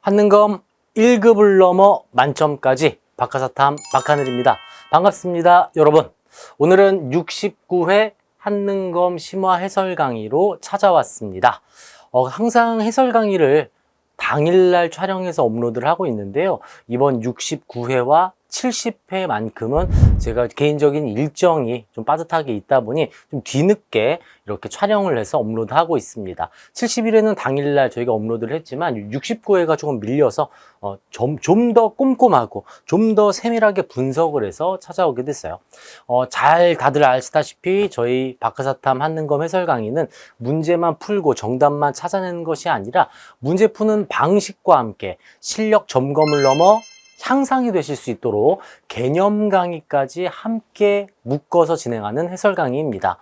한능검 1급을 넘어 만점까지 박하사탐 박하늘입니다. 반갑습니다, 여러분. 오늘은 69회 한능검 심화 해설 강의로 찾아왔습니다. 항상 해설 강의를 당일날 촬영해서 업로드를 하고 있는데요. 이번 69회와 70회만큼은 제가 개인적인 일정이 좀 빠듯하게 있다 보니 좀 뒤늦게 이렇게 촬영을 해서 업로드하고 있습니다. 71회는 당일날 저희가 업로드를 했지만 69회가 조금 밀려서 좀 더 꼼꼼하고 좀 더 세밀하게 분석을 해서 찾아오게 됐어요. 잘 다들 아시다시피 저희 박하사탐 한능검 해설 강의는 문제만 풀고 정답만 찾아내는 것이 아니라 문제 푸는 방식과 함께 실력 점검을 넘어 향상이 되실 수 있도록 개념 강의까지 함께 묶어서 진행하는 해설 강의입니다.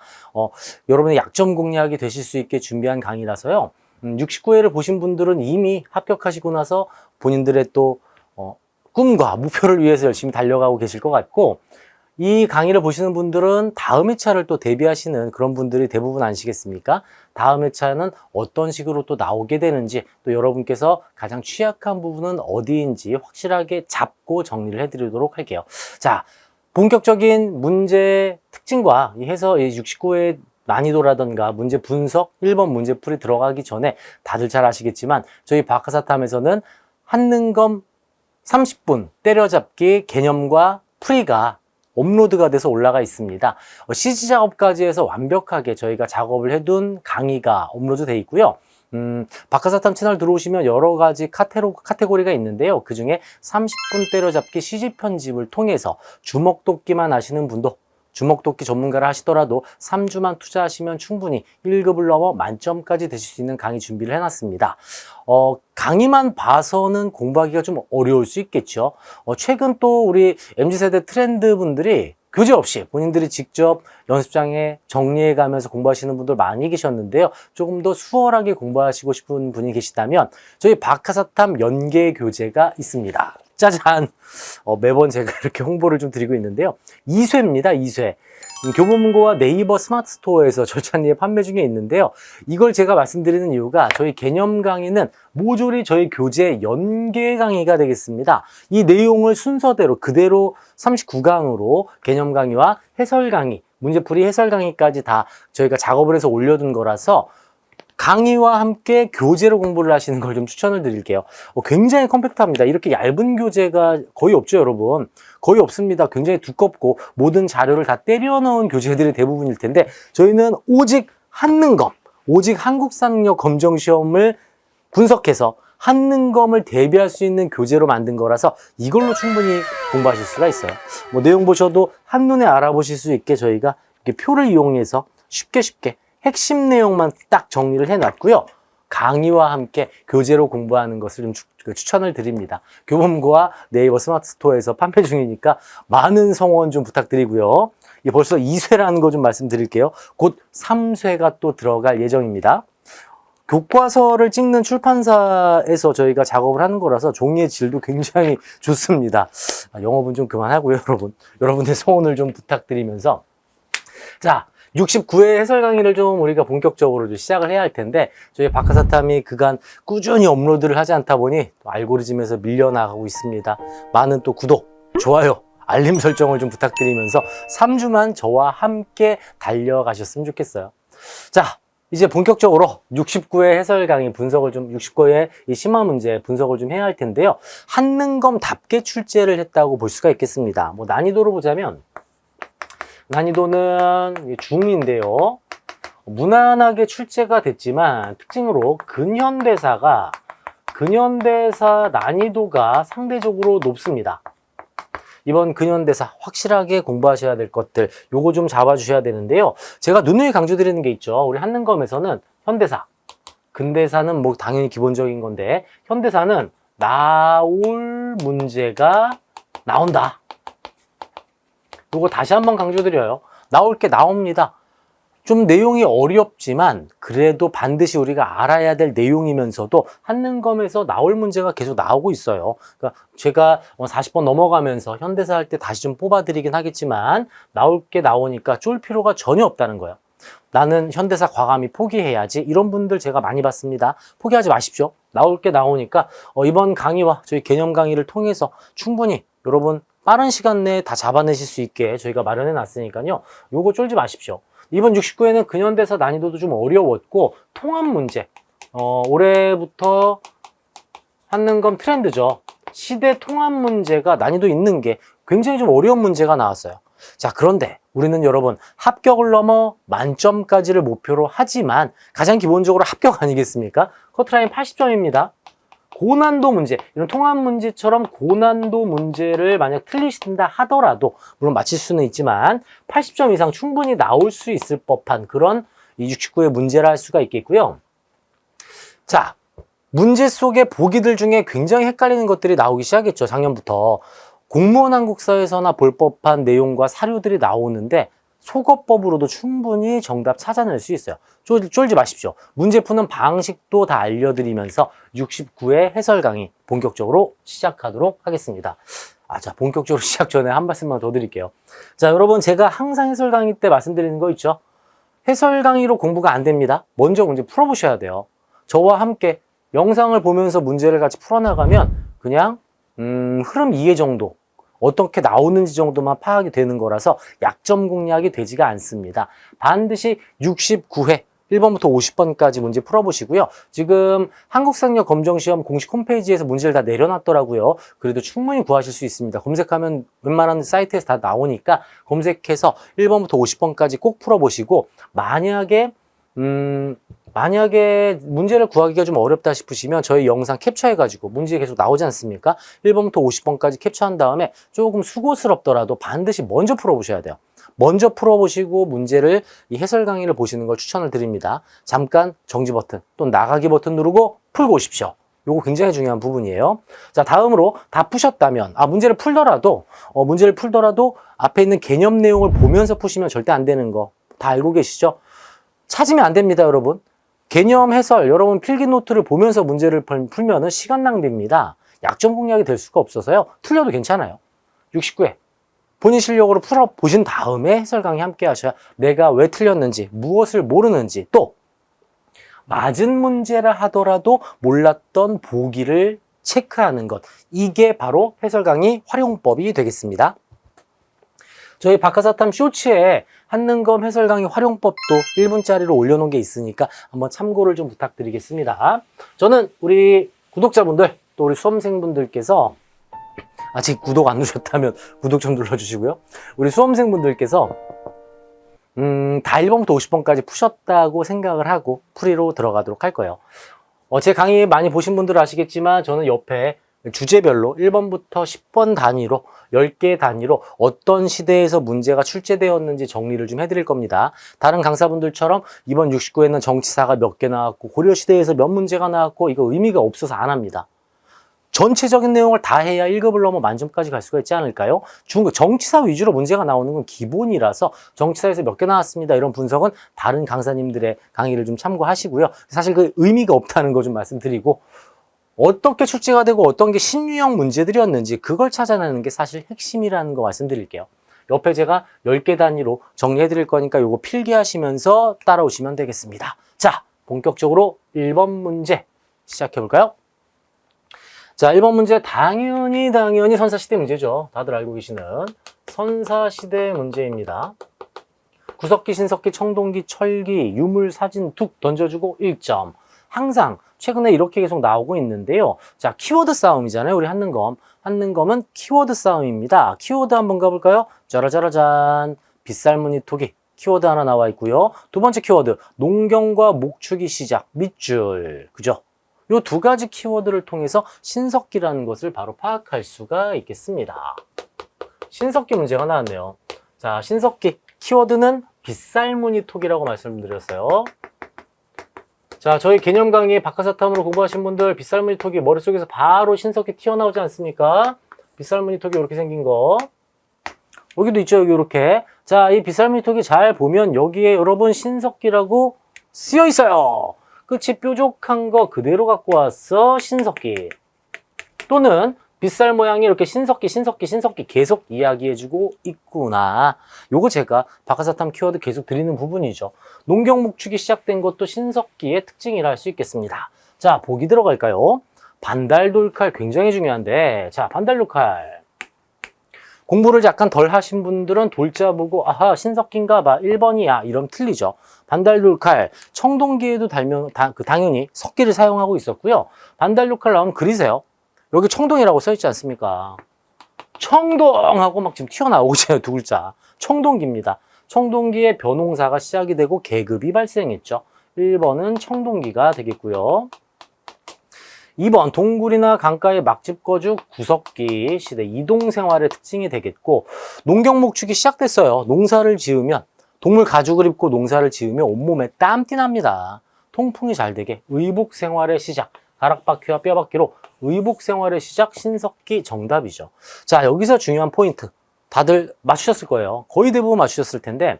여러분의 약점 공략이 되실 수 있게 준비한 강의라서요. 69회를 보신 분들은 이미 합격하시고 나서 본인들의 또 꿈과 목표를 위해서 열심히 달려가고 계실 것 같고, 이 강의를 보시는 분들은 다음 회차를 또 대비하시는 그런 분들이 대부분 아니시겠습니까? 다음 회차는 어떤 식으로 또 나오게 되는지, 또 여러분께서 가장 취약한 부분은 어디인지 확실하게 잡고 정리를 해드리도록 할게요. 자, 본격적인 문제 특징과 해서 69회 난이도라던가 문제 분석, 1번 문제풀이 들어가기 전에 다들 잘 아시겠지만 저희 박하사탐에서는 한능검 30분 때려잡기 개념과 풀이가 업로드가 돼서 올라가 있습니다. CG 작업까지 해서 완벽하게 저희가 작업을 해둔 강의가 업로드 돼 있고요. 박하사탐 채널 들어오시면 여러 가지 카테고리가 있는데요. 그 중에 30분 때려잡기 CG 편집을 통해서 주먹도끼만 아시는 분도, 주먹도끼 전문가를 하시더라도 3주만 투자하시면 충분히 1급을 넘어 만점까지 되실 수 있는 강의 준비를 해놨습니다. 강의만 봐서는 공부하기가 좀 어려울 수 있겠죠. 최근 또 우리 MZ세대 트렌드 분들이 교재 없이 본인들이 직접 연습장에 정리해 가면서 공부하시는 분들 많이 계셨는데요. 조금 더 수월하게 공부하시고 싶은 분이 계시다면 저희 박하사탐 연계 교재가 있습니다. 짜잔! 매번 제가 이렇게 홍보를 좀 드리고 있는데요. 2쇄입니다, 2쇄. 교보문고와 네이버 스마트 스토어에서 절찬리에 판매 중에 있는데요. 이걸 제가 말씀드리는 이유가 저희 개념 강의는 모조리 저희 교재 연계 강의가 되겠습니다. 이 내용을 순서대로 그대로 39강으로 개념 강의와 해설 강의, 문제풀이 해설 강의까지 다 저희가 작업을 해서 올려둔 거라서 강의와 함께 교재로 공부를 하시는 걸 좀 추천을 드릴게요. 굉장히 컴팩트합니다. 이렇게 얇은 교재가 거의 없죠, 여러분. 거의 없습니다. 굉장히 두껍고 모든 자료를 다 때려 넣은 교재들이 대부분일 텐데 저희는 오직 한능검, 오직 한국상력 검정시험을 분석해서 한능검을 대비할 수 있는 교재로 만든 거라서 이걸로 충분히 공부하실 수가 있어요. 내용 보셔도 한눈에 알아보실 수 있게 저희가 이렇게 표를 이용해서 쉽게 핵심 내용만 딱 정리를 해놨고요. 강의와 함께 교재로 공부하는 것을 좀 추천을 드립니다. 교보문고와 네이버 스마트 스토어에서 판매 중이니까 많은 성원 좀 부탁드리고요. 벌써 2쇄라는 거 좀 말씀드릴게요. 곧 3쇄가 또 들어갈 예정입니다. 교과서를 찍는 출판사에서 저희가 작업을 하는 거라서 종이의 질도 굉장히 좋습니다. 영업은 좀 그만하고요, 여러분. 여러분의 성원을 좀 부탁드리면서. 자, 69회 해설 강의를 좀 우리가 본격적으로 좀 시작을 해야 할 텐데 저희 박하사탐이 그간 꾸준히 업로드를 하지 않다 보니 또 알고리즘에서 밀려나가고 있습니다. 많은 또 구독, 좋아요, 알림 설정을 좀 부탁드리면서 3주만 저와 함께 달려가셨으면 좋겠어요. 자, 이제 본격적으로 69회 해설 강의 분석을 좀 69회 이 심화 문제 분석을 좀 해야 할 텐데요. 한능검답게 출제를 했다고 볼 수가 있겠습니다. 난이도로 보자면 난이도는 중인데요. 무난하게 출제가 됐지만 특징으로 근현대사 난이도가 상대적으로 높습니다. 이번 근현대사 확실하게 공부하셔야 될 것들 요거 좀 잡아주셔야 되는데요. 제가 누누이 강조드리는 게 있죠. 우리 한능검에서는 현대사, 근대사는 당연히 기본적인 건데 현대사는 나올 문제가 나온다. 요거 다시 한번 강조드려요. 나올 게 나옵니다. 좀 내용이 어렵지만 그래도 반드시 우리가 알아야 될 내용이면서도 한능검에서 나올 문제가 계속 나오고 있어요. 그러니까 제가 40번 넘어가면서 현대사 할 때 다시 좀 뽑아드리긴 하겠지만 나올 게 나오니까 쫄 필요가 전혀 없다는 거예요. 나는 현대사 과감히 포기해야지. 이런 분들 제가 많이 봤습니다. 포기하지 마십시오. 나올 게 나오니까 이번 강의와 저희 개념 강의를 통해서 충분히 여러분 빠른 시간 내에 다 잡아내실 수 있게 저희가 마련해 놨으니까요. 요거 쫄지 마십시오. 이번 69회는 근현대사 난이도도 좀 어려웠고 통합 문제 올해부터 한능검 트렌드죠. 시대 통합 문제가 난이도 있는 게 굉장히 좀 어려운 문제가 나왔어요. 자, 그런데 우리는 여러분 합격을 넘어 만점까지를 목표로 하지만 가장 기본적으로 합격 아니겠습니까? 커트라인 80점입니다. 고난도 문제, 이런 통합 문제처럼 고난도 문제를 만약 틀리신다 하더라도 물론 맞힐 수는 있지만 80점 이상 충분히 나올 수 있을 법한 그런 이 69의 문제라 할 수가 있겠고요. 자, 문제 속의 보기들 중에 굉장히 헷갈리는 것들이 나오기 시작했죠. 작년부터. 공무원 한국사에서나 볼 법한 내용과 사료들이 나오는데 속어법으로도 충분히 정답 찾아낼 수 있어요. 쫄지 마십시오. 문제 푸는 방식도 다 알려드리면서 69회 해설 강의 본격적으로 시작하도록 하겠습니다. 자, 본격적으로 시작 전에 한 말씀만 더 드릴게요. 자, 여러분 제가 항상 해설 강의 때 말씀드리는 거 있죠? 해설 강의로 공부가 안 됩니다. 먼저 문제 풀어보셔야 돼요. 저와 함께 영상을 보면서 문제를 같이 풀어나가면 그냥 흐름 이해 정도 어떻게 나오는지 정도만 파악이 되는 거라서 약점 공략이 되지가 않습니다. 반드시 69회 1번부터 50번까지 문제 풀어보시고요. 지금 한국상력 검정시험 공식 홈페이지에서 문제를 다 내려놨더라고요. 그래도 충분히 구하실 수 있습니다. 검색하면 웬만한 사이트에서 다 나오니까 검색해서 1번부터 50번까지 꼭 풀어보시고 만약에 문제를 구하기가 좀 어렵다 싶으시면 저희 영상 캡처해가지고 문제 계속 나오지 않습니까? 1번부터 50번까지 캡처한 다음에 조금 수고스럽더라도 반드시 먼저 풀어보셔야 돼요. 먼저 풀어보시고 문제를 이 해설 강의를 보시는 걸 추천을 드립니다. 잠깐 정지 버튼 또는 나가기 버튼 누르고 풀고 오십시오. 요거 굉장히 중요한 부분이에요. 자, 다음으로 다 푸셨다면 문제를 풀더라도 앞에 있는 개념 내용을 보면서 푸시면 절대 안 되는 거 다 알고 계시죠? 찾으면 안 됩니다, 여러분. 개념 해설, 여러분 필기 노트를 보면서 문제를 풀면은 시간 낭비입니다. 약점 공략이 될 수가 없어서요. 틀려도 괜찮아요. 69회. 본인 실력으로 풀어보신 다음에 해설 강의 함께 하셔야 내가 왜 틀렸는지, 무엇을 모르는지, 또 맞은 문제라 하더라도 몰랐던 보기를 체크하는 것. 이게 바로 해설 강의 활용법이 되겠습니다. 저희 박하사탐 쇼츠에 한능검 해설 강의 활용법도 1분짜리로 올려놓은 게 있으니까 한번 참고를 좀 부탁드리겠습니다. 저는 우리 구독자분들 또 우리 수험생분들께서 아직 구독 안 누르셨다면 구독 좀 눌러주시고요. 우리 수험생분들께서 다 1번부터 50번까지 푸셨다고 생각을 하고 풀이로 들어가도록 할 거예요. 제 강의 많이 보신 분들은 아시겠지만 저는 옆에 주제별로 1번부터 10번 단위로 10개 단위로 어떤 시대에서 문제가 출제되었는지 정리를 좀 해드릴 겁니다. 다른 강사분들처럼 이번 69회는 정치사가 몇 개 나왔고 고려시대에서 몇 문제가 나왔고 이거 의미가 없어서 안 합니다. 전체적인 내용을 다 해야 1급을 넘어 만점까지 갈 수가 있지 않을까요? 정치사 위주로 문제가 나오는 건 기본이라서 정치사에서 몇 개 나왔습니다. 이런 분석은 다른 강사님들의 강의를 좀 참고하시고요. 사실 그 의미가 없다는 거 좀 말씀드리고 어떻게 출제가 되고 어떤 게 신유형 문제들이었는지 그걸 찾아내는 게 사실 핵심이라는 거 말씀드릴게요. 옆에 제가 10개 단위로 정리해 드릴 거니까 요거 필기하시면서 따라오시면 되겠습니다. 자, 본격적으로 1번 문제 시작해 볼까요? 자, 1번 문제 당연히 선사시대 문제죠. 다들 알고 계시는 선사시대 문제입니다. 구석기, 신석기, 청동기, 철기, 유물, 사진 툭 던져주고 1점. 항상 최근에 이렇게 계속 나오고 있는데요. 자, 키워드 싸움이잖아요. 우리 한능검. 한능검은 키워드 싸움입니다. 키워드 한번 가볼까요? 짜라짜라짠. 빗살무늬 토기. 키워드 하나 나와 있고요. 두 번째 키워드. 농경과 목축이 시작. 밑줄. 그죠? 요 두 가지 키워드를 통해서 신석기라는 것을 바로 파악할 수가 있겠습니다. 신석기 문제가 나왔네요. 자, 신석기. 키워드는 빗살무늬 토기라고 말씀드렸어요. 자, 저희 개념 강의 박하사탐으로 공부하신 분들 빗살무늬 톡이 머릿속에서 바로 신석기 튀어나오지 않습니까? 빗살무늬 톡이 이렇게 생긴 거. 여기도 있죠, 여기 이렇게. 자, 이 빗살무늬 톡이 잘 보면 여기에 여러분 신석기라고 쓰여 있어요. 끝이 뾰족한 거 그대로 갖고 왔어, 신석기. 또는 빗살 모양이 이렇게 신석기 계속 이야기해주고 있구나. 요거 제가 박하사탐 키워드 계속 드리는 부분이죠. 농경 목축이 시작된 것도 신석기의 특징이라 할 수 있겠습니다. 자, 보기 들어갈까요? 반달돌칼 굉장히 중요한데, 자, 반달돌칼. 공부를 약간 덜 하신 분들은 돌자 보고, 아하, 신석기인가 봐. 1번이야. 이러면 틀리죠. 반달돌칼. 청동기에도 당연히 석기를 사용하고 있었고요. 반달돌칼 나오면 그리세요. 여기 청동이라고 써있지 않습니까? 청동하고 막 지금 튀어나오고 있잖아요. 두 글자. 청동기입니다. 청동기의 벼농사가 시작이 되고 계급이 발생했죠. 1번은 청동기가 되겠고요. 2번 동굴이나 강가의 막집거주 구석기 시대 이동생활의 특징이 되겠고, 농경목축이 시작됐어요. 농사를 지으면, 동물 가죽을 입고 농사를 지으면 온몸에 땀띠 납니다. 통풍이 잘 되게 의복생활의 시작, 가락바퀴와 뼈바퀴로 의복생활의 시작, 신석기 정답이죠. 자, 여기서 중요한 포인트 다들 맞추셨을 거예요. 거의 대부분 맞추셨을 텐데,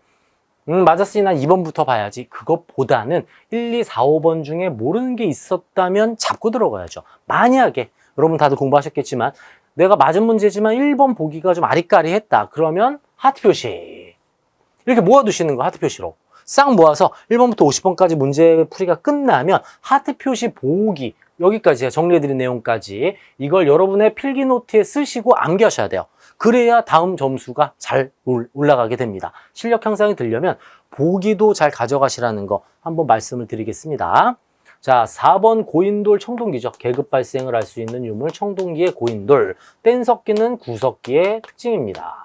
맞았으니 난 2번부터 봐야지. 그것보다는 1, 2, 4, 5번 중에 모르는 게 있었다면 잡고 들어가야죠. 만약에 여러분 다들 공부하셨겠지만 내가 맞은 문제지만 1번 보기가 좀 아리까리했다. 그러면 하트 표시. 이렇게 모아두시는 거, 하트 표시로. 싹 모아서 1번부터 50번까지 문제 풀이가 끝나면 하트 표시 보기, 여기까지 정리해드린 내용까지 이걸 여러분의 필기 노트에 쓰시고 암기하셔야 돼요. 그래야 다음 점수가 잘 올라가게 됩니다. 실력 향상이 되려면 보기도 잘 가져가시라는 거 한번 말씀을 드리겠습니다. 자, 4번 고인돌 청동기죠. 계급 발생을 할 수 있는 유물 청동기의 고인돌. 뗀석기는 구석기의 특징입니다.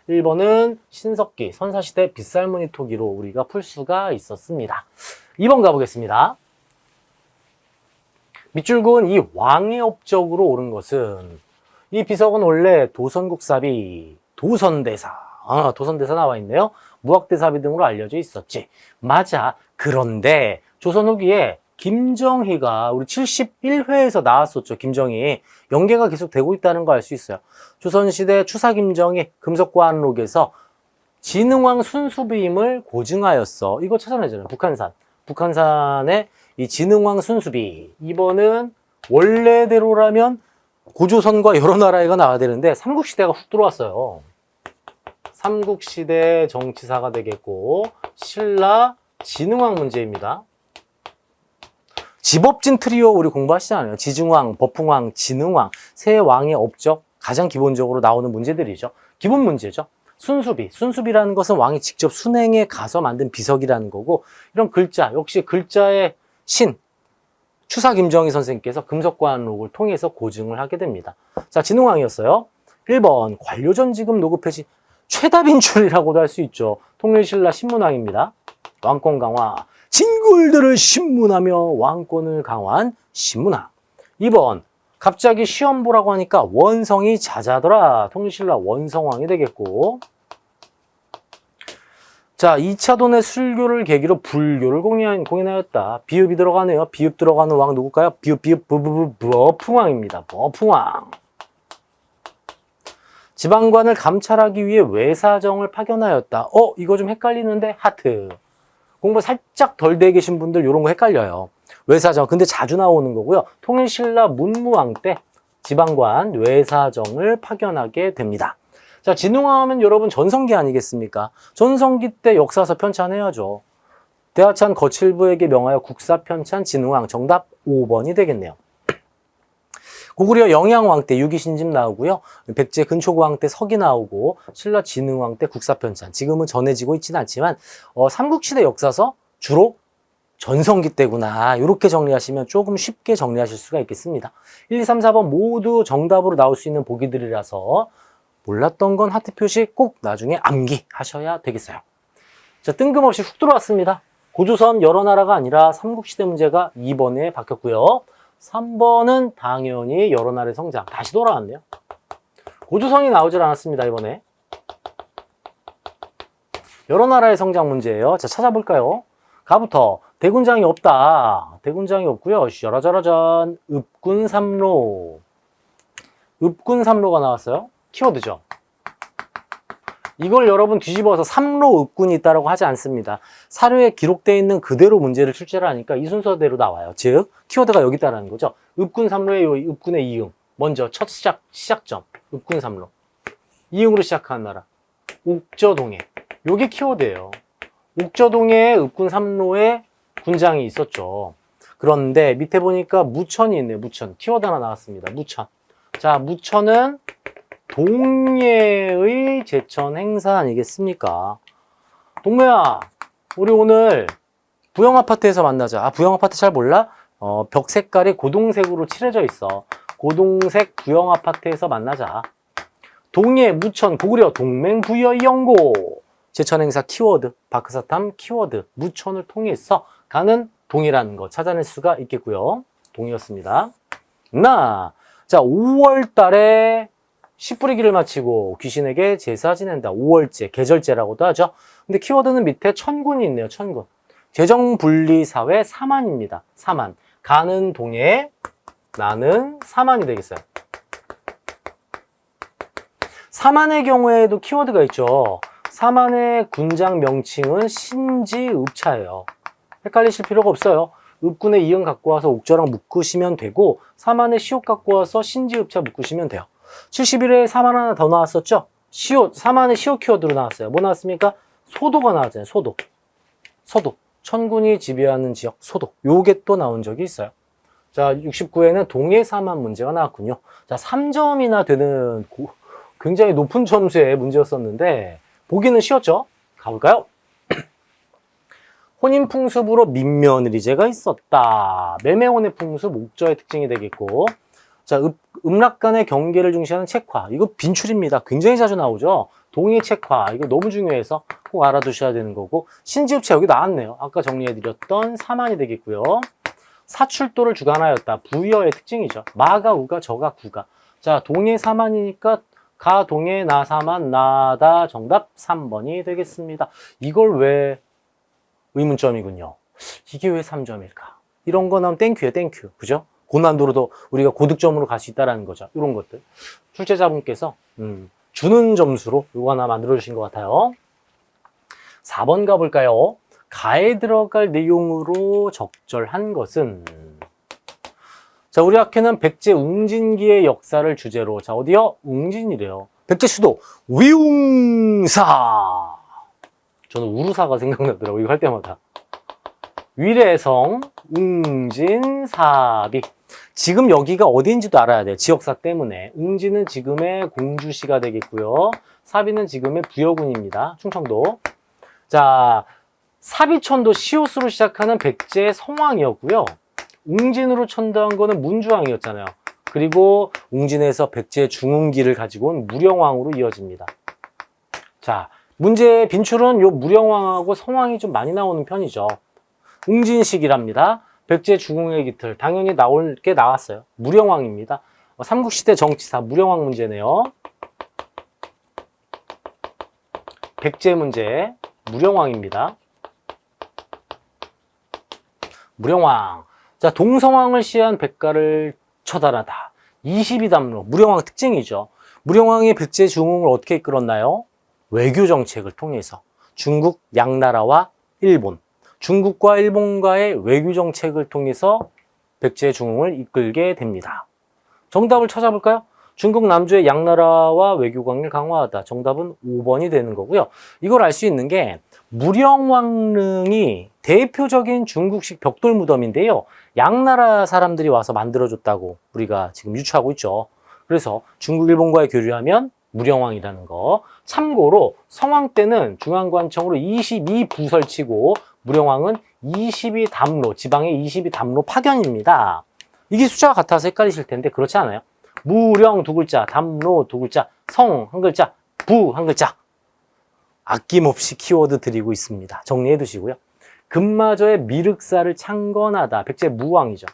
1번은 신석기, 선사시대 빗살무늬 토기로 우리가 풀 수가 있었습니다. 2번 가보겠습니다. 밑줄근 이 왕의 업적으로 오른 것은, 이 비석은 원래 도선국사비, 도선대사, 도선대사 나와 있네요. 무학대사비 등으로 알려져 있었지. 맞아. 그런데 조선 후기에 김정희가 우리 71회에서 나왔었죠. 김정희. 연계가 계속 되고 있다는 거 알 수 있어요. 조선시대 추사 김정희 금석과안록에서 진흥왕 순수비임을 고증하였어. 이거 찾아내잖아요. 북한산. 북한산의 이 진흥왕 순수비. 이번은 원래대로라면 고조선과 여러 나라가 나와야 되는데 삼국시대가 훅 들어왔어요. 삼국시대 정치사가 되겠고, 신라 진흥왕 문제입니다. 지법진 트리오 우리 공부하시잖아요. 지중왕, 법흥왕, 진흥왕, 세 왕의 업적 가장 기본적으로 나오는 문제들이죠. 기본 문제죠. 순수비, 순수비라는 것은 왕이 직접 순행에 가서 만든 비석이라는 거고, 이런 글자, 역시 글자의 신, 추사 김정희 선생님께서 금석과안록을 통해서 고증을 하게 됩니다. 자, 진흥왕이었어요. 1번 관료전지급 노급 폐지, 최다빈출이라고도 할 수 있죠. 통일신라 신문왕입니다. 왕권 강화, 진골들을 신문하며 왕권을 강화한 신문왕. 2번 갑자기 시험 보라고 하니까 원성이 잦아더라. 통일신라 원성왕이 되겠고, 자, 2차 돈의 술교를 계기로 불교를 공인하였다. 비읍이 들어가네요. 비읍 들어가는 왕 누굴까요? 버풍왕입니다. 버풍왕. 지방관을 감찰하기 위해 외사정을 파견하였다. 이거 좀 헷갈리는데? 하트. 공부 살짝 덜 돼 계신 분들 이런 거 헷갈려요. 외사정. 근데 자주 나오는 거고요. 통일신라 문무왕 때 지방관 외사정을 파견하게 됩니다. 자, 진흥왕 하면 여러분 전성기 아니겠습니까? 전성기 때 역사서 편찬해야죠. 대하찬 거칠부에게 명하여 국사 편찬 진흥왕. 정답 5번이 되겠네요. 고구려 영양왕 때 유기신집 나오고요. 백제 근초고왕 때 석이 나오고, 신라 진흥왕 때 국사 편찬. 지금은 전해지고 있지는 않지만 삼국시대 역사서 주로 전성기 때구나. 이렇게 정리하시면 조금 쉽게 정리하실 수가 있겠습니다. 1, 2, 3, 4번 모두 정답으로 나올 수 있는 보기들이라서 몰랐던 건 하트 표시 꼭 나중에 암기하셔야 되겠어요. 자, 뜬금없이 훅 들어왔습니다. 고조선 여러 나라가 아니라 삼국시대 문제가 2번에 바뀌었고요. 3번은 당연히 여러 나라의 성장. 다시 돌아왔네요. 고조선이 나오질 않았습니다, 이번에. 여러 나라의 성장 문제예요. 자, 찾아볼까요? 가부터 대군장이 없다. 대군장이 없고요. 여라저라전 읍군삼로. 읍군삼로가 나왔어요. 키워드죠. 이걸 여러분 뒤집어서 삼로 읍군이 있다고 하지 않습니다. 사료에 기록되어 있는 그대로 문제를 출제를 하니까 이 순서대로 나와요. 즉 키워드가 여기 있다는 거죠. 읍군 삼로의 읍군의 이응. 먼저 첫 시작점. 읍군 삼로. 이응으로 시작하는 나라. 옥저동해. 요게 키워드예요. 옥저동해에 읍군 삼로에 군장이 있었죠. 그런데 밑에 보니까 무천이 있네요. 무천. 키워드 하나 나왔습니다. 무천. 자, 무천은 동해의 제천 행사 아니겠습니까? 동매야, 우리 오늘 부영 아파트에서 만나자. 아, 부영 아파트 잘 몰라? 벽 색깔이 고동색으로 칠해져 있어. 고동색 부영 아파트에서 만나자. 동해, 무천, 고구려, 동맹부여의 연고. 제천 행사 키워드, 바크사탐 키워드, 무천을 통해서 가는 동이라는 거 찾아낼 수가 있겠고요. 동이었습니다. 자, 5월 달에 씨 뿌리기를 마치고 귀신에게 제사 지낸다. 5월제, 계절제라고도 하죠. 근데 키워드는 밑에 천군이 있네요. 천군. 재정분리사회 사만입니다. 사만. 가는 동에 나는 사만이 되겠어요. 사만의 경우에도 키워드가 있죠. 사만의 군장 명칭은 신지읍차예요. 헷갈리실 필요가 없어요. 읍군의 이응 갖고 와서 옥저랑 묶으시면 되고 사만의 시옷 갖고 와서 신지읍차 묶으시면 돼요. 71회에 사만 하나 더 나왔었죠? 시옷, 사만의 시옷 키워드로 나왔어요. 뭐 나왔습니까? 소도가 나왔잖아요. 소도. 소도. 천군이 지배하는 지역 소도. 요게 또 나온 적이 있어요. 자, 69회는 동해 사만 문제가 나왔군요. 자, 3점이나 되는 굉장히 높은 점수의 문제였었는데 보기는 쉬웠죠? 가볼까요? 혼인풍습으로 민며느리제가 있었다. 매매혼의 풍습, 목저의 특징이 되겠고, 자, 음락 간의 경계를 중시하는 책화. 이거 빈출입니다. 굉장히 자주 나오죠? 동의 책화. 이거 너무 중요해서 꼭 알아두셔야 되는 거고, 신지읍차 여기 나왔네요. 아까 정리해드렸던 사만이 되겠고요. 사출도를 주관하였다. 부여의 특징이죠. 마가 우가 저가 구가. 자, 동해 사만이니까 가 동해 나 사만 나다 정답 3번이 되겠습니다. 이걸 왜 의문점이군요. 이게 왜 3점일까? 이런 거 나오면 땡큐예요, 땡큐. 그죠? 고난도로도 우리가 고득점으로 갈 수 있다는 거죠. 이런 것들. 출제자분께서 주는 점수로 이거 하나 만들어주신 것 같아요. 4번 가볼까요? 가에 들어갈 내용으로 적절한 것은 자, 우리 학회는 백제 웅진기의 역사를 주제로 자, 어디요? 웅진이래요. 백제 수도 위웅사. 저는 우루사가 생각나더라고요. 이거 할 때마다. 위례성, 웅진, 사비. 지금 여기가 어디인지도 알아야 돼요. 지역사 때문에. 웅진은 지금의 공주시가 되겠고요. 사비는 지금의 부여군입니다. 충청도. 자, 사비천도 시옷으로 시작하는 백제의 성왕이었고요. 웅진으로 천도한 거는 문주왕이었잖아요. 그리고 웅진에서 백제 중흥기를 가지고 온 무령왕으로 이어집니다. 자, 문제의 빈출은 요 무령왕하고 성왕이 좀 많이 나오는 편이죠. 웅진식이랍니다. 백제 중흥의 기틀 당연히 나올 게 나왔어요. 무령왕입니다. 삼국시대 정치사 무령왕 문제네요. 백제 문제 무령왕입니다. 무령왕. 자, 동성왕을 시한 백가를 처단하다. 22담로 무령왕 특징이죠. 무령왕이 백제 중흥을 어떻게 이끌었나요? 외교 정책을 통해서 중국 양나라와 일본, 중국과 일본과의 외교 정책을 통해서 백제 중흥을 이끌게 됩니다. 정답을 찾아볼까요? 중국 남조의 양나라와 외교 관계를 강화하다. 정답은 5번이 되는 거고요. 이걸 알 수 있는 게 무령왕릉이 대표적인 중국식 벽돌 무덤인데요. 양나라 사람들이 와서 만들어줬다고 우리가 지금 유추하고 있죠. 그래서 중국, 일본과의 교류하면 무령왕이라는 거. 참고로 성왕 때는 중앙관청으로 22부 설치고 무령왕은 22담로, 지방의 22담로 파견입니다. 이게 숫자가 같아서 헷갈리실 텐데 그렇지 않아요. 무령 두 글자, 담로 두 글자, 성 한 글자, 부 한 글자. 아낌없이 키워드 드리고 있습니다. 정리해 두시고요. 금마저의 미륵사를 창건하다. 백제 무왕이죠.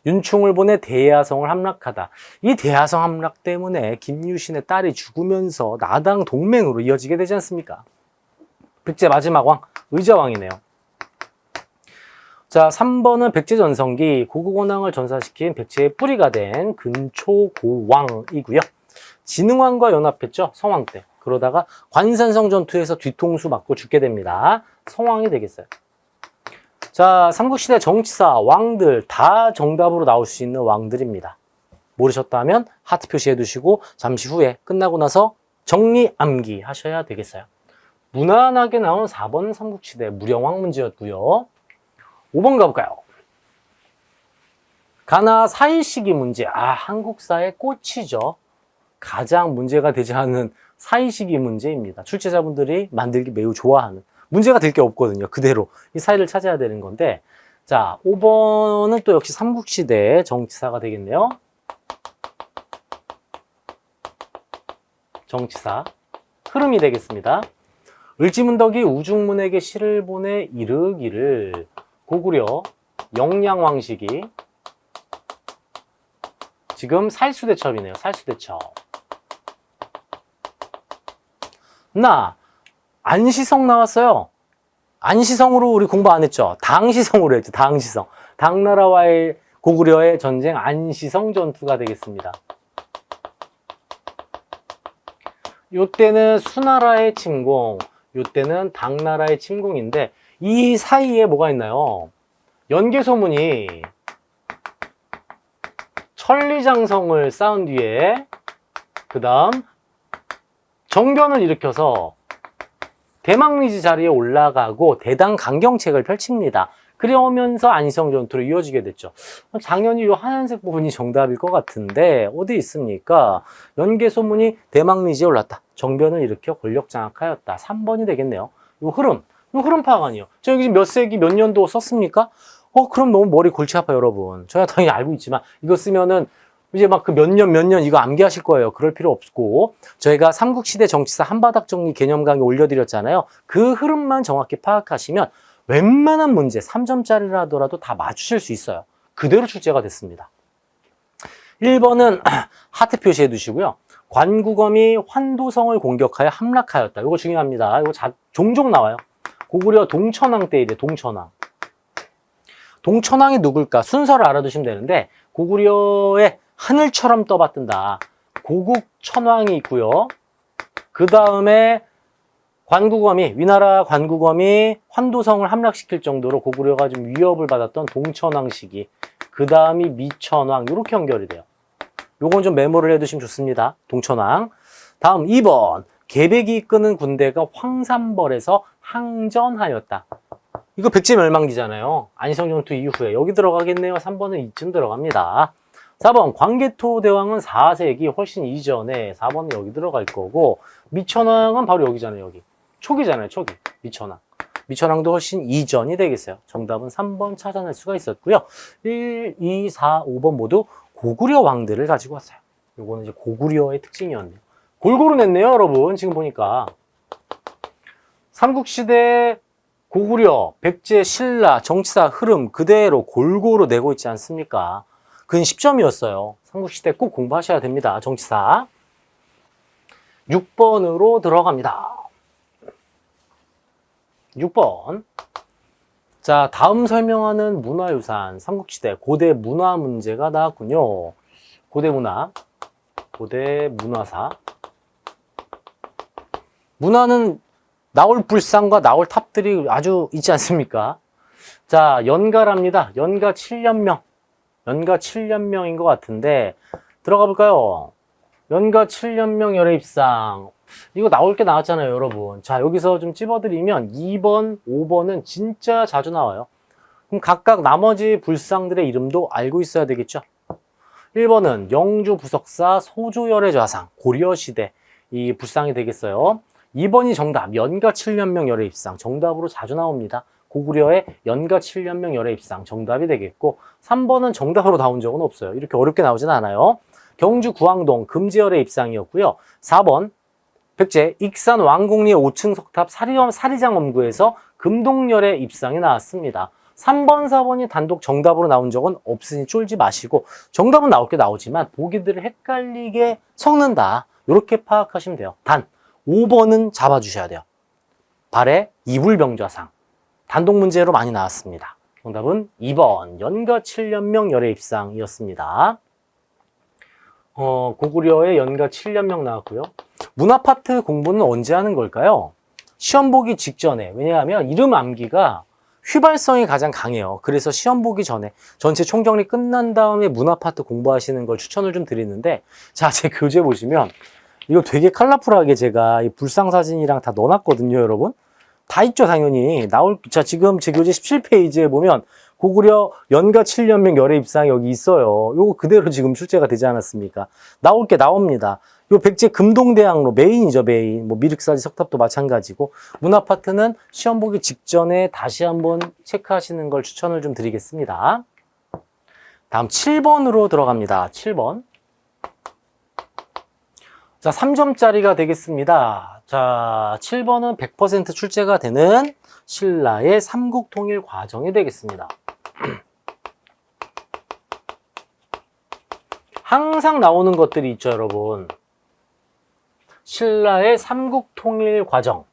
윤충을 보내 대야성을 함락하다. 이 대야성 함락 때문에 김유신의 딸이 죽으면서 나당 동맹으로 이어지게 되지 않습니까? 백제 마지막 왕, 의자왕이네요. 자, 3번은 백제전성기 고국원왕을 전사시킨 백제의 뿌리가 된 근초고왕이고요. 진흥왕과 연합했죠, 성왕 때. 그러다가 관산성 전투에서 뒤통수 맞고 죽게 됩니다. 성왕이 되겠어요. 자, 삼국시대 정치사, 왕들 다 정답으로 나올 수 있는 왕들입니다. 모르셨다면 하트 표시해 두시고 잠시 후에 끝나고 나서 정리 암기 하셔야 되겠어요. 무난하게 나온 4번 삼국시대 무령왕 문제였고요. 5번 가볼까요? 가나 사이시기 문제. 한국사의 꽃이죠. 가장 문제가 되지 않는 사이시기 문제입니다. 출제자분들이 만들기 매우 좋아하는. 문제가 될 게 없거든요. 그대로 이 사이를 찾아야 되는 건데, 자, 5번은 또 역시 삼국시대 정치사가 되겠네요. 정치사 흐름이 되겠습니다. 을지문덕이 우중문에게 시를 보내 이르기를 고구려 영양왕식이 지금 살수대첩이네요. 살수대첩. 안시성 나왔어요. 안시성으로 우리 공부 안 했죠. 당시성으로 했죠. 당시성. 당나라와의 고구려의 전쟁 안시성 전투가 되겠습니다. 요때는 수나라의 침공, 요때는 당나라의 침공인데 이 사이에 뭐가 있나요? 연개소문이 천리장성을 쌓은 뒤에 그 다음 정변을 일으켜서 대망리지 자리에 올라가고 대당 강경책을 펼칩니다. 그러면서 안시성 전투로 이어지게 됐죠. 당연히 이 하얀색 부분이 정답일 것 같은데 어디 있습니까? 연개소문이 대망리지에 올랐다. 정변을 일으켜 권력 장악하였다. 3번이 되겠네요. 이 흐름 파악 아니에요. 저 여기 몇 세기 몇 년도 썼습니까? 그럼 너무 머리 골치 아파요, 여러분. 저야 당연히 알고 있지만 이거 쓰면은 이제 막 그 몇 년 이거 암기하실 거예요. 그럴 필요 없고 저희가 삼국시대 정치사 한바닥 정리 개념 강의 올려드렸잖아요. 그 흐름만 정확히 파악하시면 웬만한 문제 3점짜리라 하더라도 다 맞추실 수 있어요. 그대로 출제가 됐습니다. 1번은 하트 표시해 두시고요. 관구검이 환도성을 공격하여 함락하였다. 이거 중요합니다. 이거 종종 나와요. 고구려 동천왕 때 이래. 동천왕이 누굴까? 순서를 알아두시면 되는데 고구려의 하늘처럼 떠받든다. 고국천왕이 있고요. 그 다음에 위나라 관구검이 환도성을 함락시킬 정도로 고구려가 좀 위협을 받았던 동천왕 시기. 그 다음이 미천왕. 이렇게 연결이 돼요. 요건 좀 메모를 해두시면 좋습니다. 동천왕. 다음 2번. 계백이 이끄는 군대가 황산벌에서 항전하였다. 이거 백제멸망기잖아요. 안시성 전투 이후에. 여기 들어가겠네요. 3번은 이쯤 들어갑니다. 4번. 광개토 대왕은 4세기 훨씬 이전에 4번은 여기 들어갈 거고 미천왕은 바로 여기잖아요. 여기. 초기잖아요. 초기. 미천왕도 훨씬 이전이 되겠어요. 정답은 3번 찾아낼 수가 있었고요. 1, 2, 4, 5번 모두 고구려 왕들을 가지고 왔어요. 요거는 이제 고구려의 특징이었네요. 골고루 냈네요, 여러분. 지금 보니까. 삼국시대 고구려, 백제, 신라, 정치사 흐름 그대로 골고루 내고 있지 않습니까? 그건 10점이었어요. 삼국시대 꼭 공부하셔야 됩니다. 정치사. 6번으로 들어갑니다. 6번. 자, 다음 설명하는 문화유산, 삼국시대 고대 문화 문제가 나왔군요. 고대 문화사. 문화는 나올 불상과 나올 탑들이 아주 있지 않습니까? 자, 연가랍니다. 연가 7년명. 연가 7년명인 것 같은데 들어가 볼까요? 연가 7년명 열애입상. 이거 나올 게 나왔잖아요, 여러분. 자, 여기서 좀 찝어드리면 2번, 5번은 진짜 자주 나와요. 그럼 각각 나머지 불상들의 이름도 알고 있어야 되겠죠? 1번은 영주 부석사 소조열의 좌상, 고려시대 이 불상이 되겠어요. 2번이 정답, 연가 7년명 열애입상. 정답으로 자주 나옵니다. 고구려의 연가 7년명 열애입상 정답이 되겠고 3번은 정답으로 나온 적은 없어요. 이렇게 어렵게 나오진 않아요. 경주 구항동 금지열의 입상이었고요. 4번 백제 익산 왕궁리의 5층 석탑 사리장 엄구에서 금동열의 입상이 나왔습니다. 3번, 4번이 단독 정답으로 나온 적은 없으니 쫄지 마시고 정답은 나올 게 나오지만 보기들을 헷갈리게 섞는다. 이렇게 파악하시면 돼요. 단 5번은 잡아주셔야 돼요. 발의 이불병좌상. 단독 문제로 많이 나왔습니다. 정답은 2번 연가 7년명 열애입상이었습니다. 고구려의 연가 7년명 나왔고요. 문화 파트 공부는 언제 하는 걸까요? 시험 보기 직전에. 왜냐하면 이름 암기가 휘발성이 가장 강해요. 그래서 시험 보기 전에 전체 총정리 끝난 다음에 문화 파트 공부하시는 걸 추천을 좀 드리는데, 자, 제 교재 보시면 이거 되게 컬러풀하게 제가 이 불상 사진이랑 다 넣어놨거든요, 여러분. 다 있죠, 당연히. 자, 지금 제 교재 17페이지에 보면 고구려 연가 7년명 열애 입상 여기 있어요. 요거 그대로 지금 출제가 되지 않았습니까? 나올 게 나옵니다. 요 백제 금동대학로 메인이죠, 메인. 뭐 미륵사지 석탑도 마찬가지고 문화 파트는 시험 보기 직전에 다시 한번 체크하시는 걸 추천을 좀 드리겠습니다. 다음 7번으로 들어갑니다. 7번. 자, 3점짜리가 되겠습니다. 자, 7번은 100% 출제가 되는 신라의 삼국통일 과정이 되겠습니다. 항상 나오는 것들이 있죠, 여러분. 신라의 삼국통일 과정,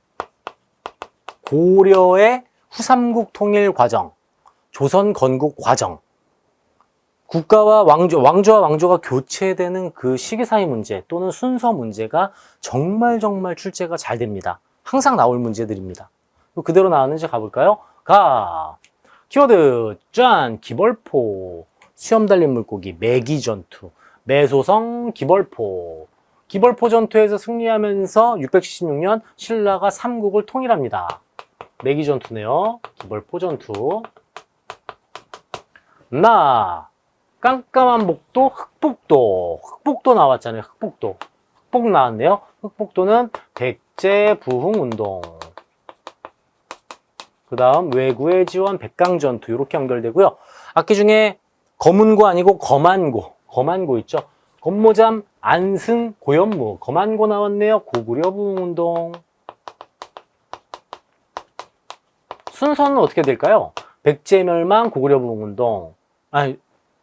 고려의 후삼국통일 과정, 조선 건국 과정, 국가와 왕조와 왕조가 교체되는 그 시기사의 문제 또는 순서 문제가 정말 출제가 잘 됩니다. 항상 나올 문제들입니다. 그대로 나왔는지 가볼까요? 키워드 짠! 기벌포, 수염 달린 물고기, 매기전투, 매소성 기벌포. 기벌포 전투에서 승리하면서 676년 신라가 삼국을 통일합니다. 매기전투네요. 기벌포 전투. 깜깜한 복도, 흑복도 나왔잖아요. 흑복 나왔네요. 흑복도는 백제 부흥운동. 그 다음 외구의 지원 백강전투 이렇게 연결되고요. 악기 중에 검은고 아니고 검안고 있죠. 검모잠 안승 고연무 검안고 나왔네요. 고구려 부흥운동. 순서는 어떻게 될까요? 백제멸망 고구려 부흥운동.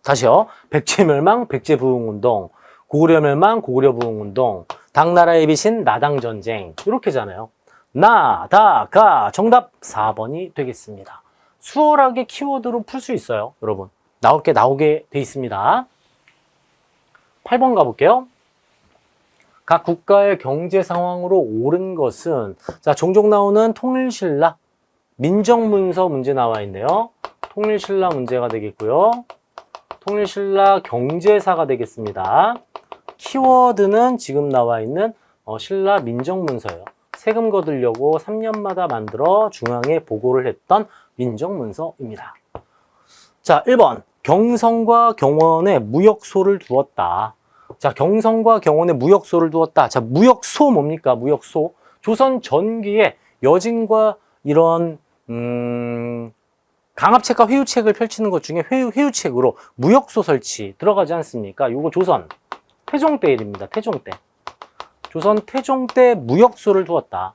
다시요. 백제멸망 백제부흥운동, 고구려멸망 고구려부흥운동, 당나라의 빛인 나당전쟁 이렇게잖아요. 정답 4번이 되겠습니다. 수월하게 키워드로 풀 수 있어요. 여러분 나오게 돼 있습니다. 8번 가볼게요. 각 국가의 경제 상황으로 옳은 것은 자 종종 나오는 통일신라 민정문서 문제 나와 있네요. 통일신라 문제가 되겠고요. 통일신라 경제사가 되겠습니다. 키워드는 지금 나와 있는 신라 민정문서예요. 세금 거두려고 3년마다 만들어 중앙에 보고를 했던 민정문서입니다. 자, 1번. 경성과 경원에 무역소를 두었다. 자, 경성과 경원에 무역소를 두었다. 자, 무역소 뭡니까? 무역소. 조선 전기에 여진과 이런 강압책과 회유책을 펼치는 것 중에 회유책으로 무역소 설치 들어가지 않습니까? 요거 조선 태종 때 일입니다. 태종 때. 조선 태종 때 무역소를 두었다.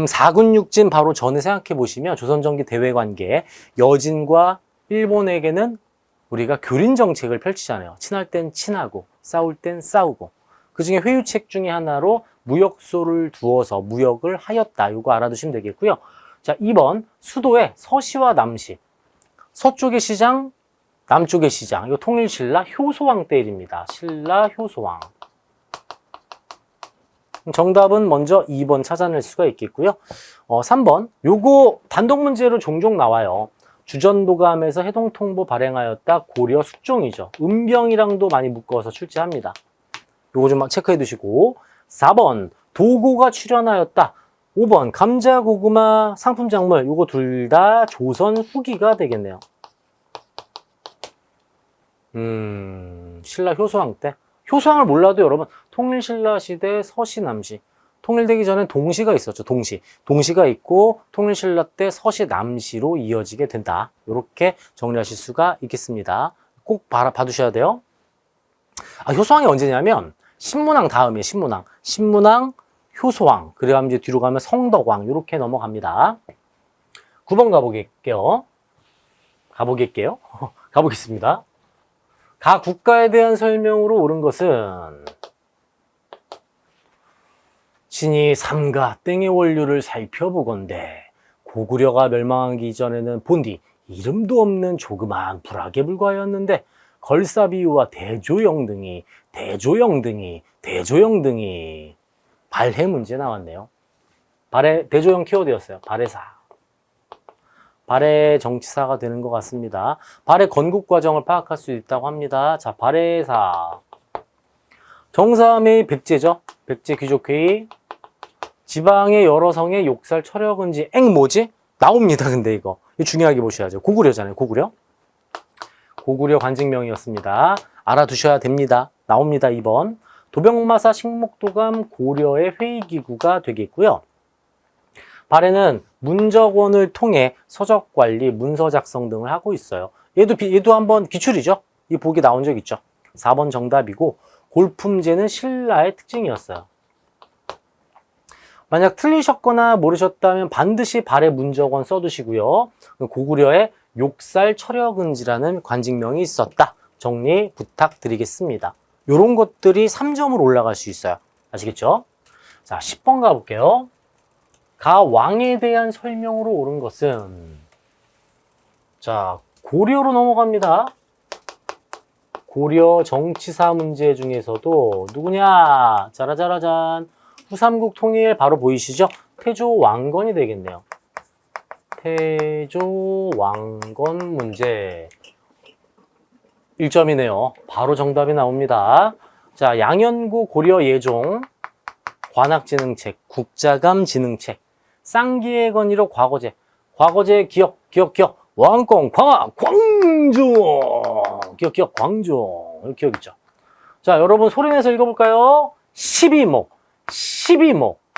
사군육진 바로 전에 생각해 보시면 조선전기 대외관계 여진과 일본에게는 우리가 교린 정책을 펼치잖아요. 친할 땐 친하고 싸울 땐 싸우고. 그중에 회유책 중에 하나로 무역소를 두어서 무역을 하였다. 요거 알아두시면 되겠고요. 자, 2번 수도의 서시와 남시. 서쪽의 시장, 남쪽의 시장. 이거 통일신라 효소왕 때 일입니다. 신라 효소왕. 정답은 먼저 2번 찾아낼 수가 있겠고요. 3번. 요거 단독 문제로 종종 나와요. 주전도감에서 해동통보 발행하였다. 고려 숙종이죠. 은병이랑도 많이 묶어서 출제합니다. 요거 좀 체크해 두시고. 4번. 도고가 출연하였다. 5번 감자, 고구마, 상품 작물 요거 둘 다 조선 후기가 되겠네요. 신라 효소왕 때. 효소왕을 몰라도 여러분 통일신라 시대 서시 남시. 통일되기 전에 동시가 있었죠. 동시가 있고 통일신라 때 서시 남시로 이어지게 된다. 이렇게 정리하실 수가 있겠습니다. 꼭 봐두셔야 돼요. 효소왕이 언제냐면 신문왕 다음이에요. 신문왕 효소왕, 그래야 이제 뒤로 가면 성덕왕, 이렇게 넘어갑니다. 9번 가보겠습니다. 각 국가에 대한 설명으로 옳은 것은 신이 삼가 땡의 원료를 살펴보건대 고구려가 멸망하기 전에는 본디 이름도 없는 조그마한 불악에 불과하였는데 걸사비유와 대조영 등이 발해 문제 나왔네요. 대조영 키워드였어요. 발해사. 발해 정치사가 되는 것 같습니다. 발해 건국 과정을 파악할 수 있다고 합니다. 자, 발해사. 정사함의 백제죠. 백제 귀족회의. 지방의 여러 성의 욕살 철역은지 뭐지? 나옵니다. 근데 이거 중요하게 보셔야죠. 고구려잖아요. 고구려. 고구려 관직명이었습니다. 알아두셔야 됩니다. 나옵니다. 2번. 도병마사 식목도감 고려의 회의기구가 되겠고요. 발해는 문적원을 통해 서적관리, 문서 작성 등을 하고 있어요. 얘도 한번 기출이죠. 이 보기 나온 적 있죠. 4번 정답이고 골품제는 신라의 특징이었어요. 만약 틀리셨거나 모르셨다면 반드시 발해 문적원 써두시고요. 고구려에 욕살 철여근지라는 관직명이 있었다. 정리 부탁드리겠습니다. 이런 것들이 3점으로 올라갈 수 있어요. 아시겠죠? 자, 10번 가볼게요. 가왕에 대한 설명으로 옳은 것은, 자, 고려로 넘어갑니다. 고려 정치사 문제 중에서도 누구냐? 짜라짜라잔. 후삼국 통일 바로 보이시죠? 태조 왕건이 되겠네요. 태조 왕건 문제. 1점이네요. 바로 정답이 나옵니다. 자, 양현구 고려 예종, 관악지능책, 국자감지능책, 쌍기의 건의로 과거제. 과거제 기억. 왕권, 광악, 광종. 기억, 광종. 여기 기억 있죠? 자, 여러분 소리내서 읽어볼까요? 12목,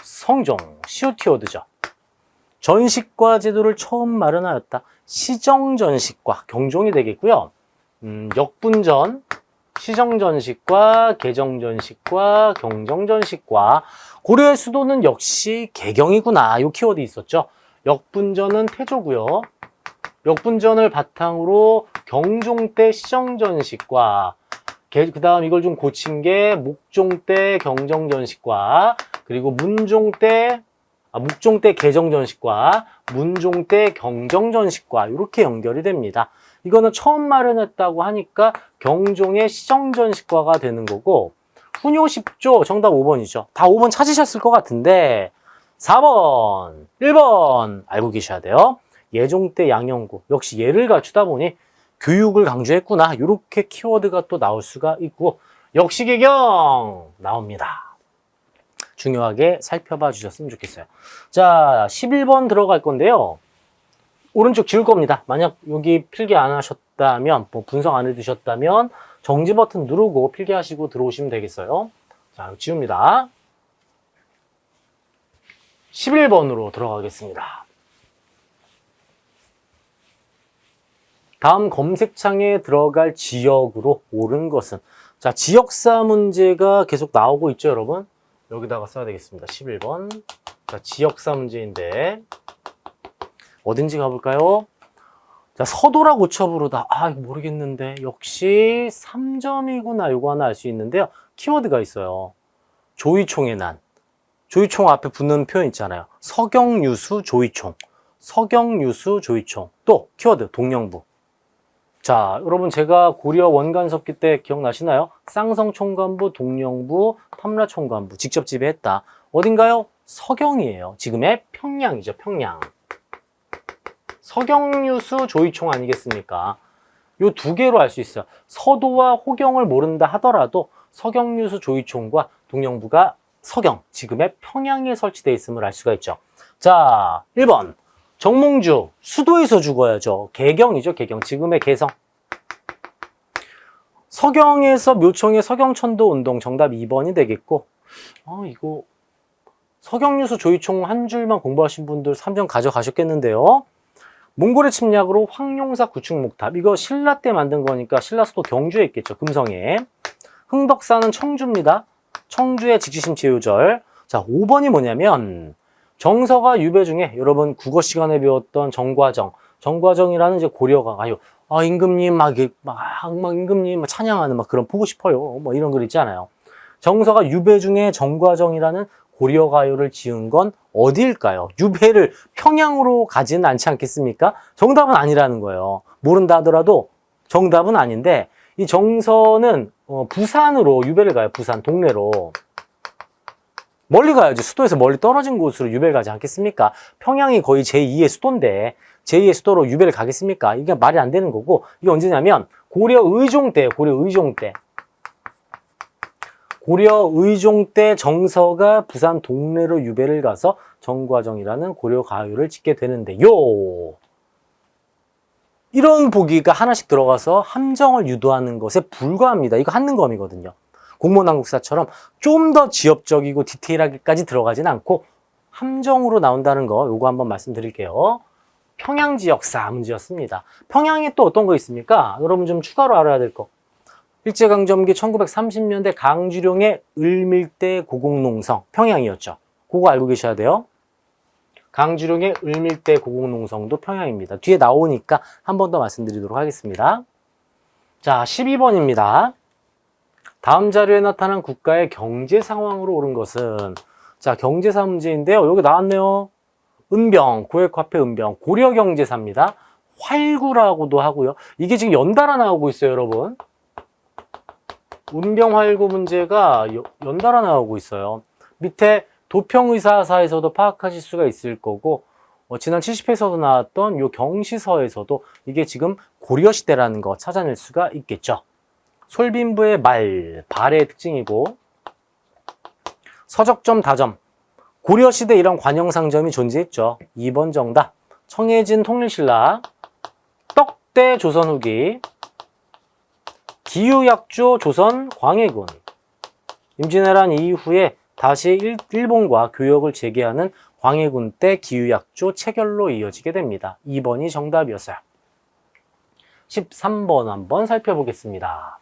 성종, 시오티오드죠. 전식과 제도를 처음 마련하였다. 시정전식과, 경종이 되겠고요. 역분전, 시정전식과, 개정전식과, 경정전식과. 고려의 수도는 역시 개경이구나. 요 키워드 있었죠. 역분전은 태조고요. 역분전을 바탕으로 경종 때 시정전식과, 그 다음 이걸 좀 고친 게 목종 때 경정전식과, 그리고 묵종 때 개정전식과, 문종 때 경정전식과, 이렇게 연결이 됩니다. 이거는 처음 마련했다고 하니까 경종의 시정전식과가 되는 거고, 훈요 10조 정답 5번이죠. 다 5번 찾으셨을 것 같은데 4번, 1번 알고 계셔야 돼요. 예종 때 양형구, 역시 예를 갖추다 보니 교육을 강조했구나. 이렇게 키워드가 또 나올 수가 있고, 역시개경 나옵니다. 중요하게 살펴봐 주셨으면 좋겠어요. 자, 11번 들어갈 건데요. 오른쪽 지울 겁니다. 만약 여기 필기 안 하셨다면, 분석 안 해두셨다면 정지 버튼 누르고 필기하시고 들어오시면 되겠어요. 자, 지웁니다. 11번으로 들어가겠습니다. 다음 검색창에 들어갈 지역으로 옳은 것은, 자, 지역사 문제가 계속 나오고 있죠, 여러분? 여기다가 써야 되겠습니다. 11번. 자, 지역사 문제인데 어딘지 가볼까요? 자, 서도라 고척으로다. 아, 이거 모르겠는데. 역시 3점이구나. 이거 하나 알 수 있는데요. 키워드가 있어요. 조이총의 난. 조이총 앞에 붙는 표현 있잖아요. 서경유수 조이총. 서경유수 조이총. 또 키워드 동령부. 자, 여러분 제가 고려 원간섭기 때 기억나시나요? 쌍성총관부, 동령부, 탐라총관부 직접 지배했다. 어딘가요? 서경이에요. 지금의 평양이죠. 평양. 서경유수 조이총 아니겠습니까? 요 두 개로 알 수 있어요. 서도와 호경을 모른다 하더라도 서경유수 조이총과 동령부가 서경, 지금의 평양에 설치되어 있음을 알 수가 있죠. 자, 1번. 정몽주, 수도에서 죽어야죠. 개경이죠, 개경. 지금의 개성. 서경에서 묘청의 서경천도 운동, 정답 2번이 되겠고, 이거 서경유수 조이총 한 줄만 공부하신 분들 3점 가져가셨겠는데요. 몽골의 침략으로 황룡사 구축목탑, 이거 신라 때 만든 거니까 신라 수도 경주에 있겠죠. 금성에. 흥덕사는 청주입니다. 청주의 직지심 제유절. 자, 5번이 뭐냐면 정서가 유배 중에 여러분 국어 시간에 배웠던 정과정. 정과정이라는 이제 고려가 임금님 임금님 찬양하는 그런 보고 싶어요. 이런 글 있잖아요. 정서가 유배 중에 정과정이라는 고려가요를 지은 건 어디일까요? 유배를 평양으로 가지는 않지 않겠습니까? 정답은 아니라는 거예요. 모른다 하더라도 정답은 아닌데, 이 정서는 부산으로 유배를 가요. 부산 동네로. 멀리 가야지. 수도에서 멀리 떨어진 곳으로 유배를 가지 않겠습니까? 평양이 거의 제2의 수도인데 제2의 수도로 유배를 가겠습니까? 이게 말이 안 되는 거고, 이게 언제냐면 고려 의종 때예요. 고려 의종 때 정서가 부산 동네로 유배를 가서 정과정이라는 고려 가요를 짓게 되는데요. 이런 보기가 하나씩 들어가서 함정을 유도하는 것에 불과합니다. 이거 한능검이거든요. 공무원 한국사처럼 좀 더 지엽적이고 디테일하게까지 들어가진 않고 함정으로 나온다는 거 요거 한번 말씀드릴게요. 평양지역사 문제였습니다. 평양에 또 어떤 거 있습니까? 여러분 좀 추가로 알아야 될 거. 일제강점기 1930년대 강주룡의 을밀대 고공농성 평양이었죠. 그거 알고 계셔야 돼요. 강주룡의 을밀대 고공농성도 평양입니다. 뒤에 나오니까 한 번 더 말씀드리도록 하겠습니다. 자, 12번입니다. 다음 자료에 나타난 국가의 경제 상황으로 옳은 것은, 자, 경제사 문제인데요. 여기 나왔네요. 은병, 고액화폐 은병, 고려경제사입니다. 활구라고도 하고요. 이게 지금 연달아 나오고 있어요, 여러분. 은병 활구 문제가 연달아 나오고 있어요. 밑에 도평의사사에서도 파악하실 수가 있을 거고, 지난 70회에서도 나왔던 요 경시서에서도 이게 지금 고려시대라는 거 찾아낼 수가 있겠죠. 솔빈부의 발의 특징이고, 서적점, 다점, 고려시대 이런 관형상점이 존재했죠. 2번 정답. 청해진 통일신라, 떡대 조선 후기, 기유약조 조선 광해군. 임진왜란 이후에 다시 일본과 교역을 재개하는 광해군 때 기유약조 체결로 이어지게 됩니다. 2번이 정답이었어요. 13번 한번 살펴보겠습니다.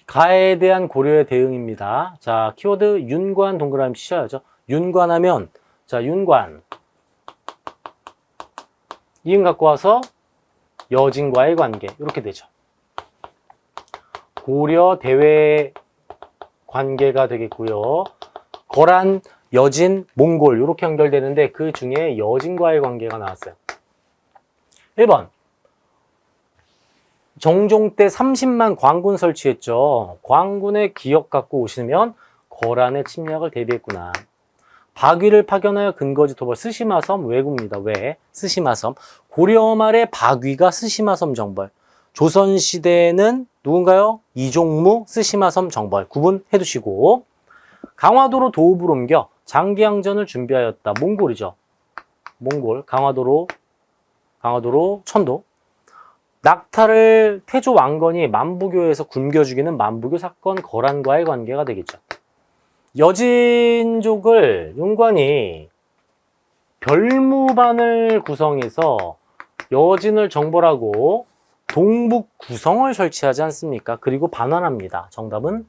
가에 대한 고려의 대응입니다. 자, 키워드 윤관 동그라미 치셔야죠. 윤관하면, 자, 윤관. 이응 갖고 와서 여진과의 관계. 이렇게 되죠. 고려 대외 관계가 되겠고요. 거란, 여진, 몽골 이렇게 연결되는데 그 중에 여진과의 관계가 나왔어요. 1번. 정종 때 30만 광군 설치했죠. 광군의 기억 갖고 오시면 거란의 침략을 대비했구나. 박위를 파견하여 근거지 도벌. 스시마섬 왜구입니다. 왜? 스시마섬. 고려 말에 박위가 스시마섬 정벌. 조선시대에는 누군가요? 이종무 스시마섬 정벌. 구분해 두시고. 강화도로 도읍을 옮겨 장기항전을 준비하였다. 몽골이죠. 몽골. 강화도로 천도. 낙타를 태조 왕건이 만부교에서 굶겨 죽이는 만부교 사건 거란과의 관계가 되겠죠. 여진족을 윤관이 별무반을 구성해서 여진을 정벌하고 동북 구성을 설치하지 않습니까? 그리고 반환합니다. 정답은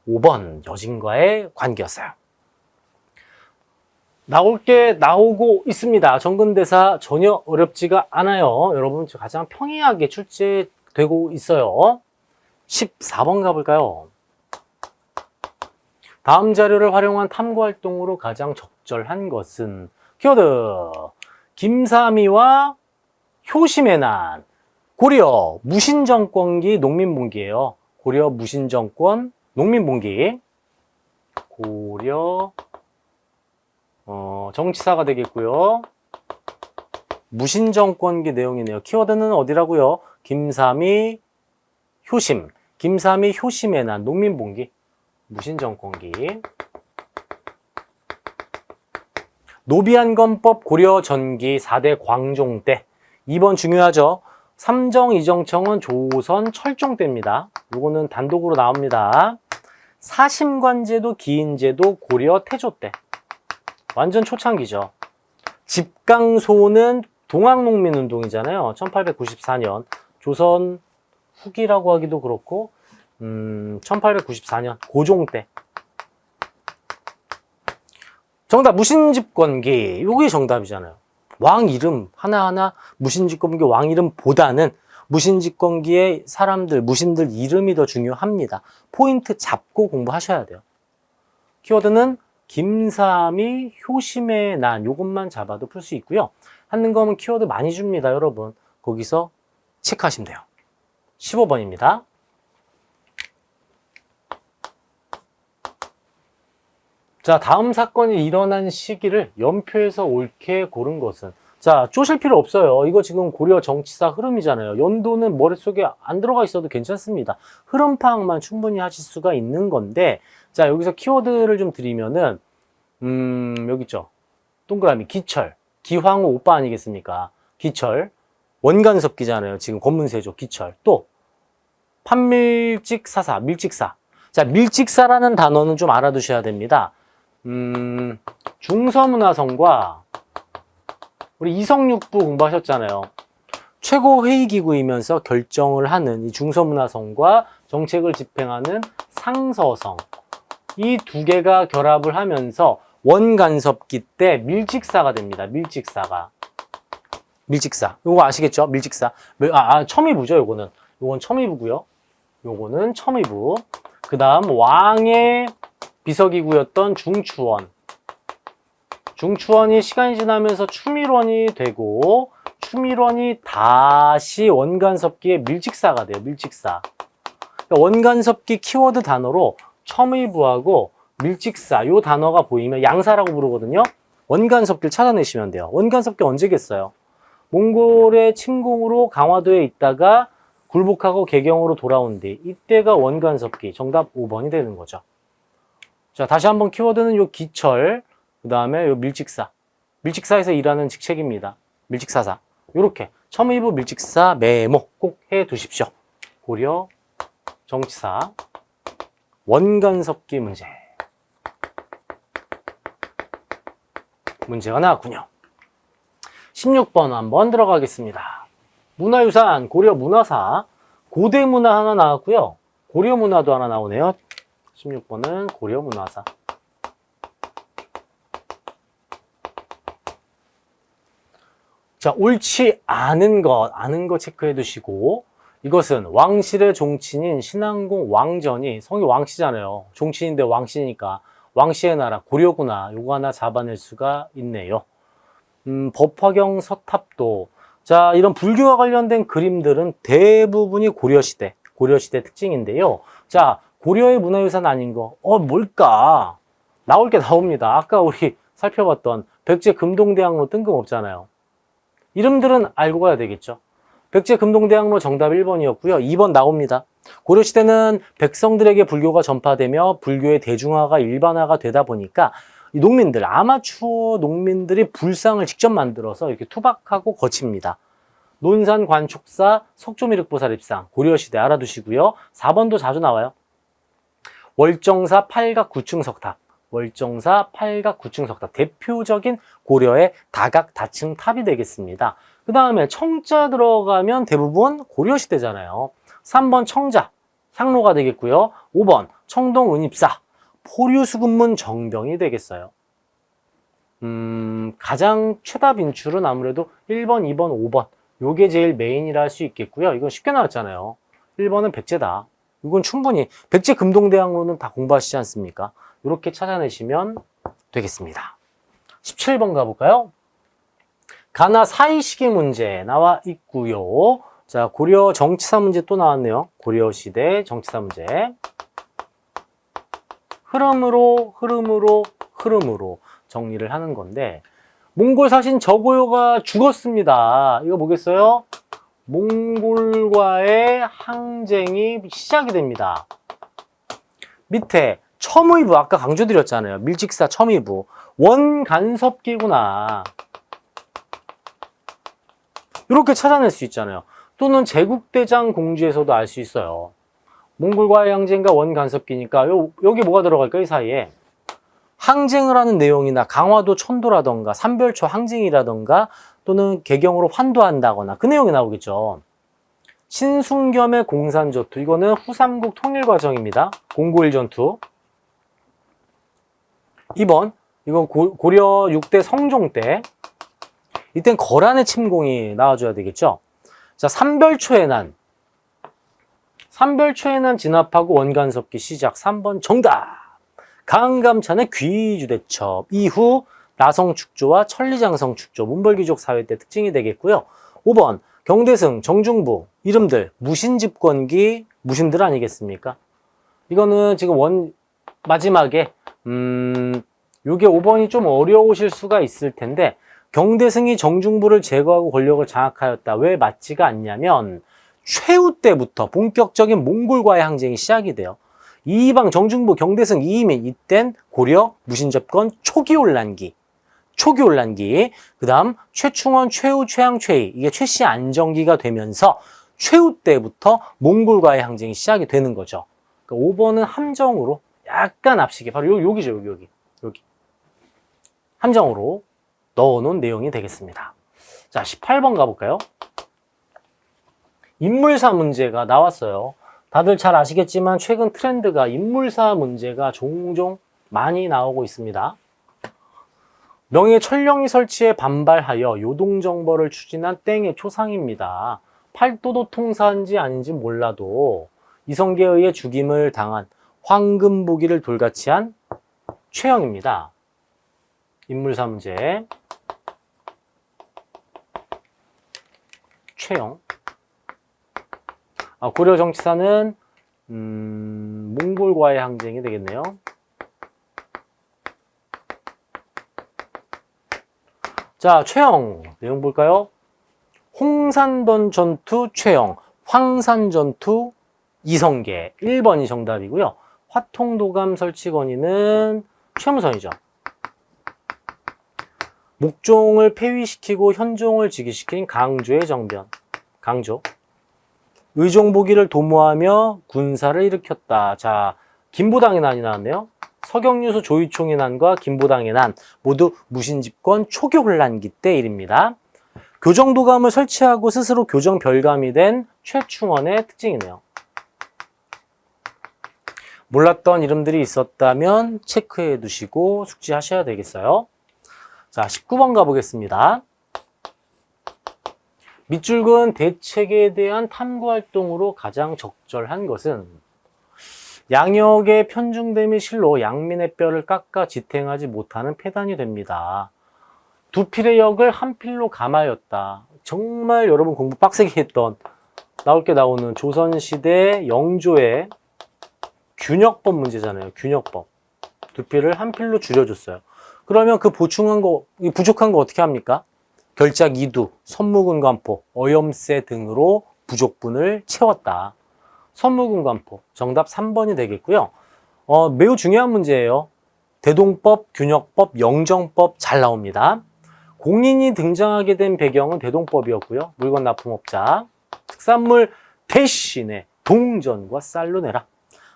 5번 여진과의 관계였어요. 나올 게 나오고 있습니다. 정근대사 전혀 어렵지가 않아요. 여러분 가장 평이하게 출제되고 있어요. 14번 가볼까요? 다음 자료를 활용한 탐구활동으로 가장 적절한 것은 키워드 김삼이와 효심의 난. 고려 무신정권기 농민봉기예요. 고려 무신정권 농민봉기. 고려 정치사가 되겠고요. 무신정권기 내용이네요. 키워드는 어디라고요? 김삼이 효심. 김삼이 효심의 난 농민봉기. 무신정권기. 노비안건법 고려 전기 4대 광종 때. 2번 중요하죠. 삼정 이정청은 조선 철종 때입니다. 이거는 단독으로 나옵니다. 사심관제도 기인제도 고려 태조 때. 완전 초창기죠. 집강소는 동학농민운동이잖아요. 1894년. 조선 후기라고 하기도 그렇고 1894년 고종 때. 정답 무신집권기. 요게 정답이잖아요. 왕 이름 하나하나 무신집권기 왕 이름보다는 무신집권기의 사람들, 무신들 이름이 더 중요합니다. 포인트 잡고 공부하셔야 돼요. 키워드는 김삼이 효심의 난 요것만 잡아도 풀 수 있고요. 한능검은 키워드 많이 줍니다, 여러분. 거기서 체크하시면 돼요. 15번입니다. 자, 다음 사건이 일어난 시기를 연표에서 옳게 고른 것은, 자, 쪼실 필요 없어요. 이거 지금 고려 정치사 흐름이잖아요. 연도는 머릿속에 안 들어가 있어도 괜찮습니다. 흐름 파악만 충분히 하실 수가 있는 건데, 자, 여기서 키워드를 좀 드리면은 여기 있죠. 동그라미, 기철. 기황후 오빠 아니겠습니까? 기철. 원간섭기잖아요. 지금 검문세조, 기철. 또, 판밀직사사, 밀직사. 자, 밀직사라는 단어는 좀 알아두셔야 됩니다. 중서문화성과 우리 이성육부 공부하셨잖아요. 최고회의기구이면서 결정을 하는 이 중서문화성과 정책을 집행하는 상서성. 이 두 개가 결합을 하면서 원간섭기 때 밀직사가 됩니다. 밀직사가. 밀직사. 요거 아시겠죠? 밀직사. 첨의부죠, 요거는. 요건 첨의부고요. 요거는 첨의부. 그 다음 왕의 비서기구였던 중추원. 중추원이 시간이 지나면서 추밀원이 되고 추밀원이 다시 원간섭기의 밀직사가 돼요. 밀직사. 그러니까 원간섭기 키워드 단어로 첨의부하고 밀직사 요 단어가 보이면 양사라고 부르거든요. 원간섭기를 찾아내시면 돼요. 원간섭기 언제겠어요? 몽골의 침공으로 강화도에 있다가 굴복하고 개경으로 돌아온 뒤 이때가 원간섭기. 정답 5번이 되는 거죠. 자, 다시 한번 키워드는 요 기철, 그 다음에 요 밀직사. 밀직사에서 일하는 직책입니다. 밀직사사. 요렇게 첨의부 밀직사 메모 꼭 해 두십시오. 고려 정치사 원간섭기 문제가 나왔군요. 16번 한번 들어가겠습니다. 문화유산 고려 문화사 고대 문화 하나 나왔고요. 고려 문화도 하나 나오네요. 16번은 고려 문화사. 자, 옳지 않은 거 체크해 두시고, 이것은 왕실의 종친인 신안공 왕전이, 성이 왕씨잖아요. 종친인데 왕씨니까 왕씨의 나라 고려구나. 요거 하나 잡아낼 수가 있네요. 법화경 서탑도. 자, 이런 불교와 관련된 그림들은 대부분이 고려시대 특징인데요. 자, 고려의 문화유산 아닌 거, 뭘까? 나올 게 나옵니다. 아까 우리 살펴봤던 백제 금동대학로 뜬금없잖아요. 이름들은 알고 가야 되겠죠. 백제 금동대학로 정답 1번이었고요. 2번 나옵니다. 고려시대는 백성들에게 불교가 전파되며 불교의 대중화가 일반화가 되다 보니까 이 농민들, 아마추어 농민들이 불상을 직접 만들어서 이렇게 투박하고 거칩니다. 논산 관촉사 석조미륵보살입상 고려시대 알아두시고요. 4번도 자주 나와요. 월정사 팔각구층석탑. 월정사 팔각구층석탑. 대표적인 고려의 다각 다층 탑이 되겠습니다. 그 다음에 청자 들어가면 대부분 고려시대잖아요. 3번 청자, 향로가 되겠고요. 5번 청동은입사, 포류수급문 정병이 되겠어요. 가장 최다 빈출은 아무래도 1번, 2번, 5번. 요게 제일 메인이라 할 수 있겠고요. 이건 쉽게 나왔잖아요. 1번은 백제다. 이건 충분히 백제 금동대학로는 다 공부하시지 않습니까? 이렇게 찾아내시면 되겠습니다. 17번 가볼까요? 가나 사이시기 문제 나와 있고요. 자, 고려 정치사 문제 또 나왔네요. 고려시대 정치사 문제. 흐름으로 정리를 하는 건데, 몽골 사신 저고요가 죽었습니다. 이거 보겠어요? 몽골과의 항쟁이 시작이 됩니다. 밑에 첨의부, 아까 강조드렸잖아요. 밀직사 첨의부. 원간섭기구나. 이렇게 찾아낼 수 있잖아요. 또는 제국대장 공주에서도 알 수 있어요. 몽골과의 항쟁과 원간섭기니까 여기 뭐가 들어갈까요? 이 사이에 항쟁을 하는 내용이나 강화도 천도라던가 삼별초 항쟁이라던가 또는 개경으로 환도한다거나 그 내용이 나오겠죠. 신순겸의 공산전투, 이거는 후삼국 통일과정입니다. 공고일 전투. 2번, 이건 고려 6대 성종 때, 이땐 거란의 침공이 나와줘야 되겠죠. 자, 삼별초의 난 진압하고 원간섭기 시작. 3번 정답. 강감찬의 귀주대첩 이후 나성축조와 천리장성축조, 문벌귀족 사회 때 특징이 되겠고요. 5번 경대승, 정중부 이름들 무신집권기 무신들 아니겠습니까? 이거는 지금 마지막에 요게 5번이 좀 어려우실 수가 있을 텐데, 경대승이 정중부를 제거하고 권력을 장악하였다. 왜 맞지가 않냐면 최후 때부터 본격적인 몽골과의 항쟁이 시작이 돼요. 이방 정중부 경대승 이임인 이땐 고려 무신접건 초기 혼란기. 그 다음 최충원, 최후, 최양, 최희 이게 최씨 안정기가 되면서 최후 때부터 몽골과의 항쟁이 시작이 되는 거죠. 그러니까 5번은 함정으로 약간 앞시게 바로 여기죠. 여기 함정으로 넣어놓은 내용이 되겠습니다. 자, 18번 가볼까요? 인물사 문제가 나왔어요. 다들 잘 아시겠지만 최근 트렌드가 인물사 문제가 종종 많이 나오고 있습니다. 명예 천령이 설치에 반발하여 요동정벌을 추진한 땡의 초상입니다. 팔도도 통사인지 아닌지 몰라도 이성계에 의해 죽임을 당한 황금보기를 돌같이 한 최영입니다. 인물사 문제 최영. 고려 정치사는 몽골과의 항쟁이 되겠네요. 자, 최영 내용 볼까요? 홍산던 전투 최영, 황산 전투 이성계 1번이 정답이고요. 화통도감 설치 건의는 최무선이죠. 목종을 폐위시키고 현종을 즉위시킨 강조의 정변, 강조. 의종보기를 도모하며 군사를 일으켰다. 자, 김보당의 난이 나왔네요. 서경유수 조유총의 난과 김보당의 난 모두 무신집권 초기 혼란기 때 일입니다. 교정도감을 설치하고 스스로 교정 별감이 된 최충원의 특징이네요. 몰랐던 이름들이 있었다면 체크해 두시고 숙지하셔야 되겠어요. 자, 19번 가보겠습니다. 밑줄근 대책에 대한 탐구활동으로 가장 적절한 것은 양역의 편중됨이 실로 양민의 뼈를 깎아 지탱하지 못하는 패단이 됩니다. 두 필의 역을 한 필로 감하였다. 정말 여러분 공부 빡세게 했던 나올 게 나오는 조선시대 영조의 균역법 문제잖아요. 균역법. 두 필을 한 필로 줄여줬어요. 그러면 그 보충한 거, 부족한 거 어떻게 합니까? 결작 이두, 선무군관포, 어염세 등으로 부족분을 채웠다. 선무군관포, 정답 3번이 되겠고요. 매우 중요한 문제예요. 대동법, 균역법, 영정법 잘 나옵니다. 공인이 등장하게 된 배경은 대동법이었고요. 물건 납품업자, 특산물 대신에 동전과 쌀로 내라.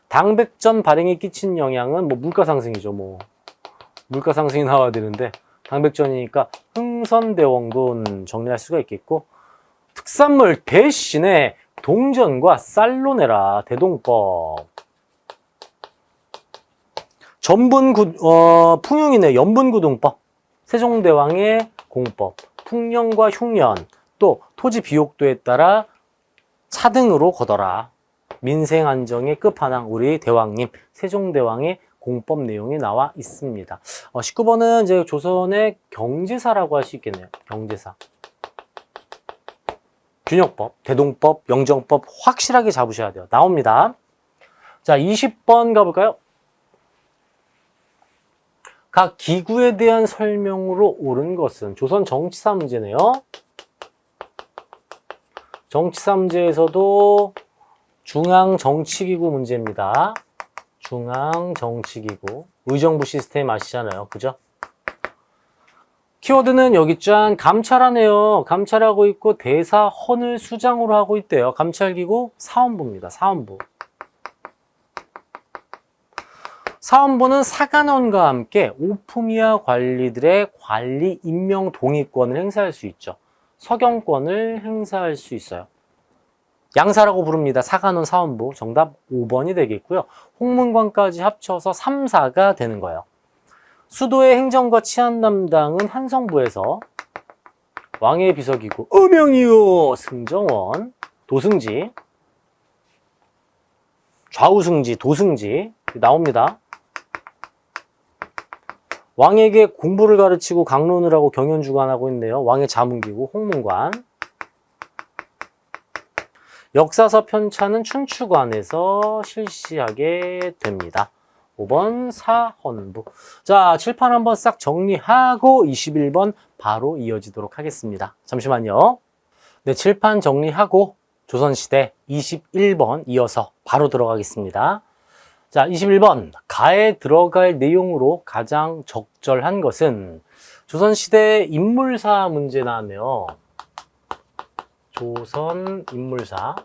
당백전 발행에 끼친 영향은 물가 상승이죠. 물가 상승이 나와야 되는데 당백전이니까 흥선대원군 정리할 수가 있겠고, 특산물 대신에 동전과 쌀로 내라. 대동법. 풍용인의 연분구동법. 세종대왕의 공법. 풍년과 흉년. 또 토지 비옥도에 따라 차등으로 거더라. 민생 안정의 끝판왕 우리 대왕님 세종대왕의 공법 내용이 나와 있습니다. 19번은 이제 조선의 경제사라고 할 수 있겠네요. 경제사. 균역법, 대동법, 영정법 확실하게 잡으셔야 돼요. 나옵니다. 자, 20번 가볼까요? 각 기구에 대한 설명으로 옳은 것은 조선 정치사 문제네요. 정치사 문제에서도 중앙정치기구 문제입니다. 중앙정치기구. 의정부 시스템 아시잖아요. 그죠? 키워드는 여기 짠 감찰하네요. 감찰하고 있고 대사 헌을 수장으로 하고 있대요. 감찰기구 사원부입니다. 사원부. 사원부는 사관원과 함께 오품위와 관리들의 관리 임명 동의권을 행사할 수 있죠. 서경권을 행사할 수 있어요. 양사라고 부릅니다. 사관원 사원부. 정답 5번이 되겠고요. 홍문관까지 합쳐서 3, 4가 되는 거예요. 수도의 행정과 치안 담당은 한성부에서, 왕의 비서기구 음영이요 승정원, 도승지, 좌우승지, 도승지 나옵니다. 왕에게 공부를 가르치고 강론을 하고 경연주관하고 있네요. 왕의 자문기구 홍문관. 역사서 편찬은 춘추관에서 실시하게 됩니다. 5번 사헌부. 자, 칠판 한번 싹 정리하고 21번 바로 이어지도록 하겠습니다. 잠시만요. 네, 칠판 정리하고 조선시대 21번 이어서 바로 들어가겠습니다. 자, 21번. 가에 들어갈 내용으로 가장 적절한 것은 조선시대 인물사 문제 나왔네요. 조선 인물사.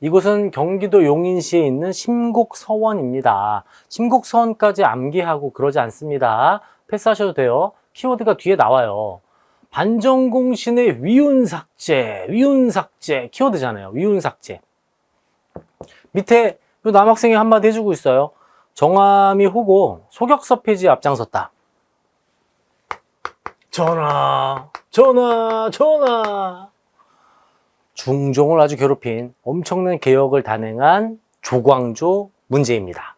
이곳은 경기도 용인시에 있는 심곡서원입니다. 심곡서원까지 암기하고 그러지 않습니다. 패스하셔도 돼요. 키워드가 뒤에 나와요. 반정공신의 위운삭제, 위운삭제 키워드잖아요. 위운삭제. 밑에 남학생이 한마디 해주고 있어요. 정함이 후고 소격서 폐지에 앞장섰다. 전하, 전하, 전하. 중종을 아주 괴롭힌 엄청난 개혁을 단행한 조광조 문제입니다.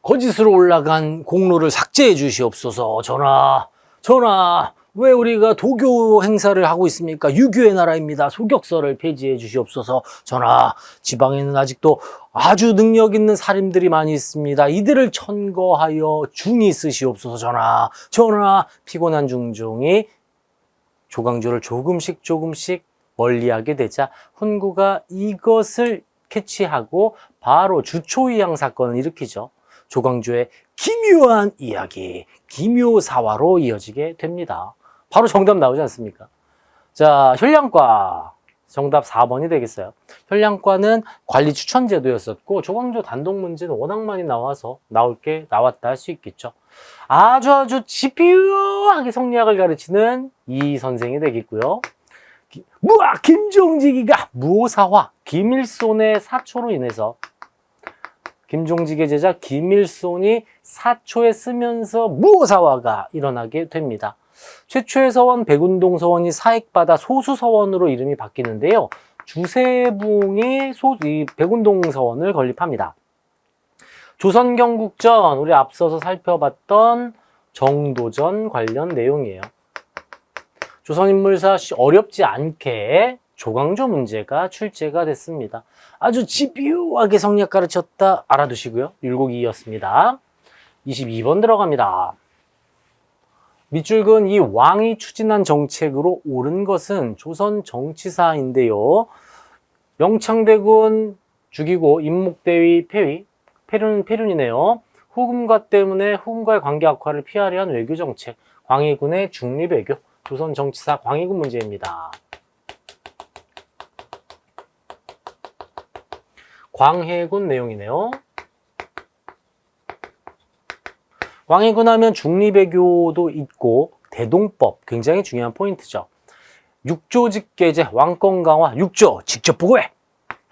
거짓으로 올라간 공로를 삭제해 주시옵소서. 전하, 전하, 왜 우리가 도교 행사를 하고 있습니까? 유교의 나라입니다. 소격서를 폐지해 주시옵소서. 전하, 지방에는 아직도 아주 능력 있는 살인들이 많이 있습니다. 이들을 천거하여 중히 쓰시옵소서. 전하, 전하. 피곤한 중종이 조광조를 조금씩 멀리하게 되자 훈구가 이것을 캐치하고 바로 주초의양 사건을 일으키죠. 조광조의 기묘한 이야기, 기묘사화로 이어지게 됩니다. 바로 정답 나오지 않습니까? 자, 혈량과 정답 4번이 되겠어요. 혈량과는 관리 추천 제도였었고 조광조 단독 문제는 워낙 많이 나와서 나올 게 나왔다 할 수 있겠죠. 아주 집요하게 성리학을 가르치는 이 선생이 되겠고요. 김종직이가 무오사화, 김일손의 사초로 인해서 김종직의 제자 김일손이 사초에 쓰면서 무오사화가 일어나게 됩니다. 최초의 서원 백운동 서원이 사익받아 소수서원으로 이름이 바뀌는데요. 주세붕이 이 백운동 서원을 건립합니다. 조선경국전, 우리 앞서서 살펴봤던 정도전 관련 내용이에요. 조선인물사 어렵지 않게 조광조 문제가 출제가 됐습니다. 아주 집요하게 성리학 가르쳤다 알아두시고요. 율곡2였습니다. 22번 들어갑니다. 밑줄근 이 왕이 추진한 정책으로 옳은 것은 조선 정치사인데요. 영창대군 죽이고 임목대위 폐위, 폐륜이네요. 후금과 때문에 후금과의 관계 악화를 피하려 한 외교정책, 광해군의 중립외교, 조선 정치사 광해군 문제입니다. 광해군 내용이네요. 광해군 하면 중립외교도 있고 대동법 굉장히 중요한 포인트죠. 육조직계제 왕권 강화 6조 직접 보고해.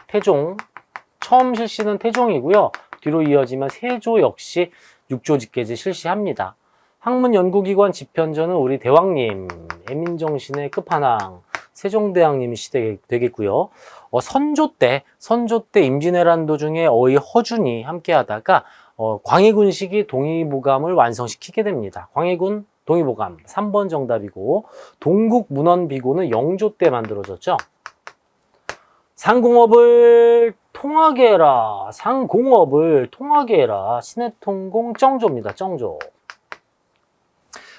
태종 처음 실시는 태종이고요. 뒤로 이어지면 세조 역시 육조직계제 실시합니다. 학문연구기관 집현전은 우리 대왕님, 애민정신의 끝판왕 세종대왕님이 시대 되겠고요. 선조 때 임진왜란 도중에 어이 허준이 함께하다가 광해군식이 동의보감을 완성시키게 됩니다. 광해군 동의보감 3번 정답이고 동국문헌비고는 영조 때 만들어졌죠. 상공업을 통하게 해라. 상공업을 통하게 해라. 신해통공 정조입니다. 정조.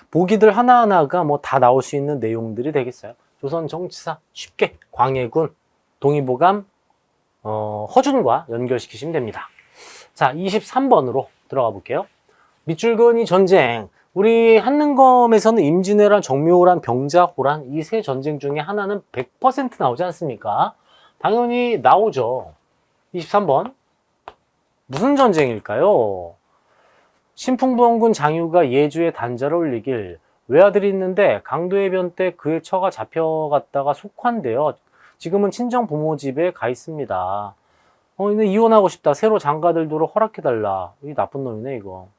보기들 하나하나가 뭐 다 나올 수 있는 내용들이 되겠어요. 조선 정치사 쉽게 광해군 동의보감 허준과 연결시키시면 됩니다. 자, 23번으로 들어가 볼게요. 밑줄근이 전쟁. 우리 한능검에서는 임진왜란, 정묘호란, 병자호란 이 세 전쟁 중에 하나는 100% 나오지 않습니까? 당연히 나오죠. 23번. 무슨 전쟁일까요? 신풍부원군 장유가 예주에 단자를 올리길 외아들이 있는데 강도해변 때 그의 처가 잡혀갔다가 속환되어 지금은 친정 부모 집에 가 있습니다. 근데 이혼하고 싶다. 새로 장가들도록 허락해달라. 이 나쁜 놈이네 이거.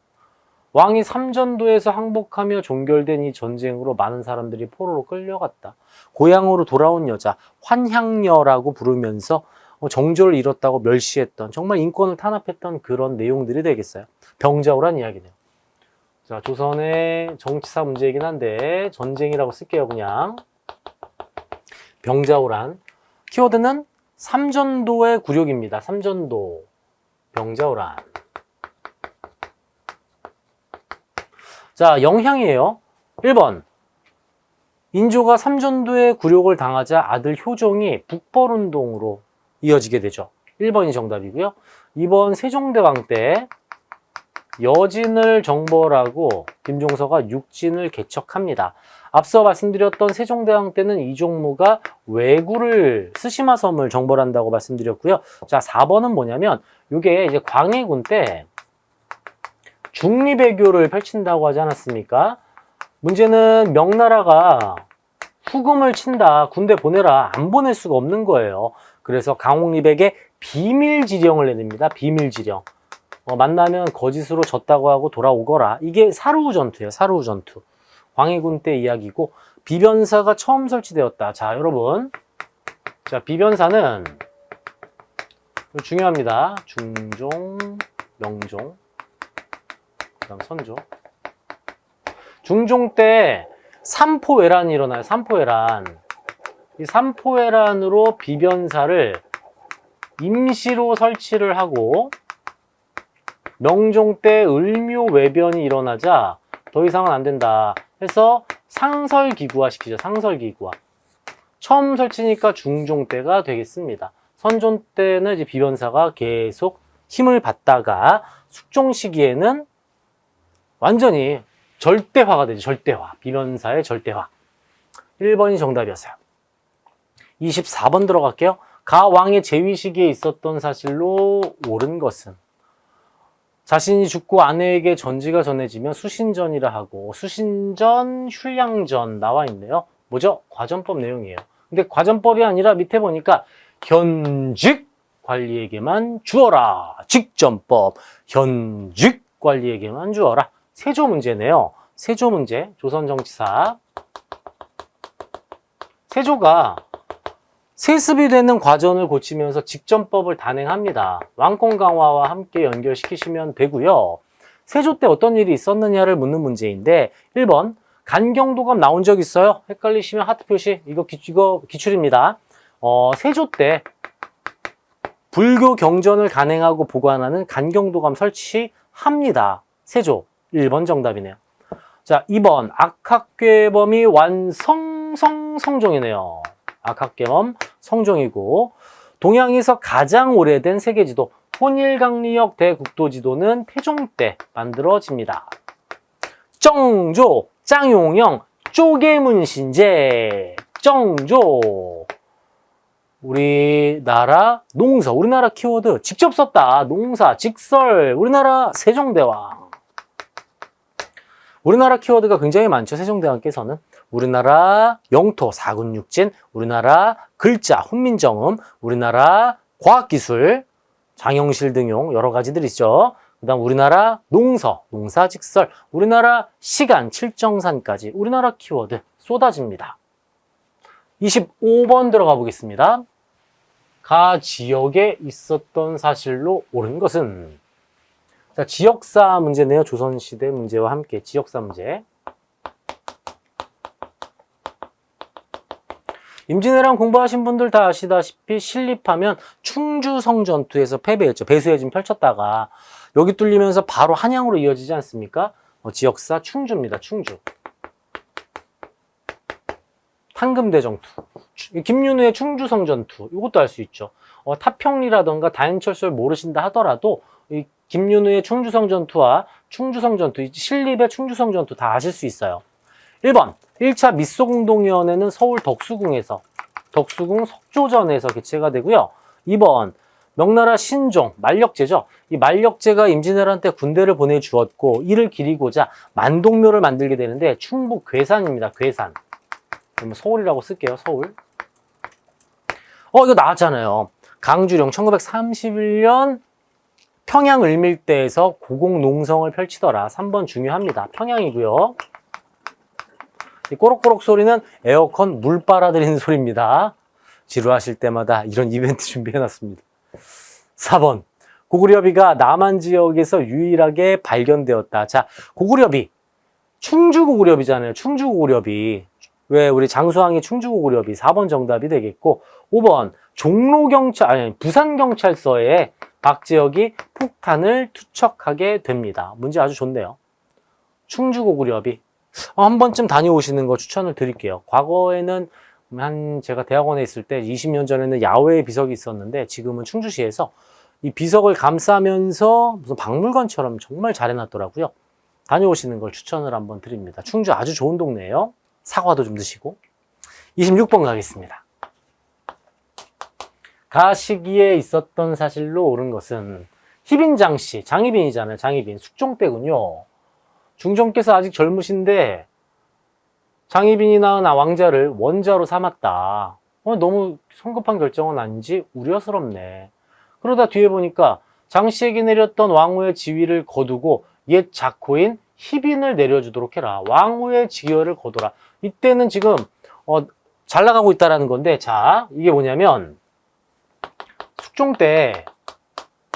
왕이 삼전도에서 항복하며 종결된 이 전쟁으로 많은 사람들이 포로로 끌려갔다. 고향으로 돌아온 여자 환향녀라고 부르면서 정조를 잃었다고 멸시했던, 정말 인권을 탄압했던 그런 내용들이 되겠어요. 병자호란 이야기네요. 자, 조선의 정치사 문제이긴 한데 전쟁이라고 쓸게요. 그냥 병자호란. 키워드는 삼전도의 굴욕입니다. 삼전도 병자호란. 자, 영향이에요. 1번. 인조가 삼전도의 굴욕을 당하자 아들 효종이 북벌운동으로 이어지게 되죠. 1번이 정답이고요. 2번 세종대왕 때 여진을 정벌하고 김종서가 육진을 개척합니다. 앞서 말씀드렸던 세종대왕 때는 이종무가 왜구를 스시마섬을 정벌한다고 말씀드렸고요. 자, 4번은 뭐냐면 이게 이제 광해군 때 중리배교를 펼친다고 하지 않았습니까? 문제는 명나라가 후금을 친다, 군대 보내라, 안 보낼 수가 없는 거예요. 그래서 강홍립에게 비밀지령을 내립니다. 비밀지령. 만나면 거짓으로 졌다고 하고 돌아오거라. 이게 사루우 전투예요. 사루우 전투. 광해군 때 이야기고 비변사가 처음 설치되었다. 자, 여러분. 자, 비변사는 중요합니다. 중종, 명종, 그다음 선조. 중종 때 삼포회란이 일어나요. 삼포회란. 이 삼포회란으로 비변사를 임시로 설치를 하고 명종 때 을묘외변이 일어나자 더 이상은 안 된다 해서 상설기구화 시키죠. 상설기구화. 처음 설치니까 중종 때가 되겠습니다. 선종 때는 이제 비변사가 계속 힘을 받다가 숙종 시기에는 완전히 절대화가 되죠. 절대화. 비변사의 절대화. 1번이 정답이었어요. 24번 들어갈게요. 가 왕의 재위 시기에 있었던 사실로 옳은 것은 자신이 죽고 아내에게 전지가 전해지면 수신전이라 하고 수신전, 휴량전 나와 있네요. 뭐죠? 과전법 내용이에요. 근데 과전법이 아니라 밑에 보니까 현직 관리에게만 주어라. 직전법. 현직 관리에게만 주어라. 세조 문제네요. 세조 문제. 조선정치사. 세조가 세습이 되는 과전을 고치면서 직전법을 단행합니다. 왕권 강화와 함께 연결시키시면 되고요. 세조 때 어떤 일이 있었느냐를 묻는 문제인데 1번 간경도감 나온 적 있어요? 헷갈리시면 하트 표시. 이거 기출입니다. 세조 때 불교 경전을 간행하고 보관하는 간경도감 설치합니다. 세조. 1번 정답이네요. 자, 2번 악학괴범이 성종이네요. 악학괴범 성종이고 동양에서 가장 오래된 세계지도 혼일강리역 대국도지도는 태종 때 만들어집니다. 정조, 짱용영, 쪼개문신제, 정조. 우리나라 농서, 우리나라 키워드 직접 썼다. 농사, 직설, 우리나라 세종대왕. 우리나라 키워드가 굉장히 많죠. 세종대왕께서는. 우리나라 영토, 사군육진, 우리나라 글자, 훈민정음, 우리나라 과학기술, 장영실 등용 여러 가지들 있죠. 그 다음 우리나라 농서, 농사직설, 우리나라 시간, 칠정산까지 우리나라 키워드 쏟아집니다. 25번 들어가 보겠습니다. 가 지역에 있었던 사실로 옳은 것은? 자, 지역사 문제네요. 조선시대 문제와 함께 지역사 문제. 임진왜란 공부하신 분들 다 아시다시피 신립하면 충주성전투에서 패배했죠. 배수해진 펼쳤다가 여기 뚫리면서 바로 한양으로 이어지지 않습니까? 지역사 충주입니다. 충주. 탄금대정투. 김윤우의 충주성전투. 이것도 알 수 있죠. 타평리라던가 다인철소를 모르신다 하더라도 이 김윤우의 충주성전투와 충주성전투, 신립의 충주성전투 다 아실 수 있어요. 1번 1차 미소공동위원회는 서울 덕수궁에서 덕수궁 석조전에서 개최가 되고요. 2번 명나라 신종 만력제죠. 이 만력제가 임진왜란 때 군대를 보내주었고 이를 기리고자 만동묘를 만들게 되는데 충북 괴산입니다. 괴산. 그럼 서울이라고 쓸게요. 서울. 이거 나왔잖아요. 강주령 1931년 평양 을밀대에서 고공농성을 펼치더라. 3번 중요합니다. 평양이고요. 이 꼬록꼬록 소리는 에어컨 물 빨아들이는 소리입니다. 지루하실 때마다 이런 이벤트 준비해놨습니다. 4번 고구려비가 남한 지역에서 유일하게 발견되었다. 자, 고구려비 충주 고구려비잖아요. 충주 고구려비. 왜 우리 장수왕이 충주 고구려비. 4번 정답이 되겠고 5번 부산경찰서에 박지혁이 폭탄을 투척하게 됩니다. 문제 아주 좋네요. 충주 고구려비. 한 번쯤 다녀오시는 거 추천을 드릴게요. 과거에는 제가 대학원에 있을 때 20년 전에는 야외에 비석이 있었는데 지금은 충주시에서 이 비석을 감싸면서 무슨 박물관처럼 정말 잘 해놨더라고요. 다녀오시는 걸 추천을 한번 드립니다. 충주 아주 좋은 동네예요. 사과도 좀 드시고. 26번 가겠습니다. 가시기에 있었던 사실로 옳은 것은 희빈장씨, 장희빈이잖아요. 장희빈, 숙종 때군요. 중종께서 아직 젊으신데 장희빈이 낳은 왕자를 원자로 삼았다. 너무 성급한 결정은 아닌지 우려스럽네. 그러다 뒤에 보니까 장씨에게 내렸던 왕후의 지위를 거두고 옛 작호인 희빈을 내려주도록 해라. 왕후의 지위를 거둬라. 이때는 지금 잘 나가고 있다라는 건데, 자, 이게 뭐냐면 숙종 때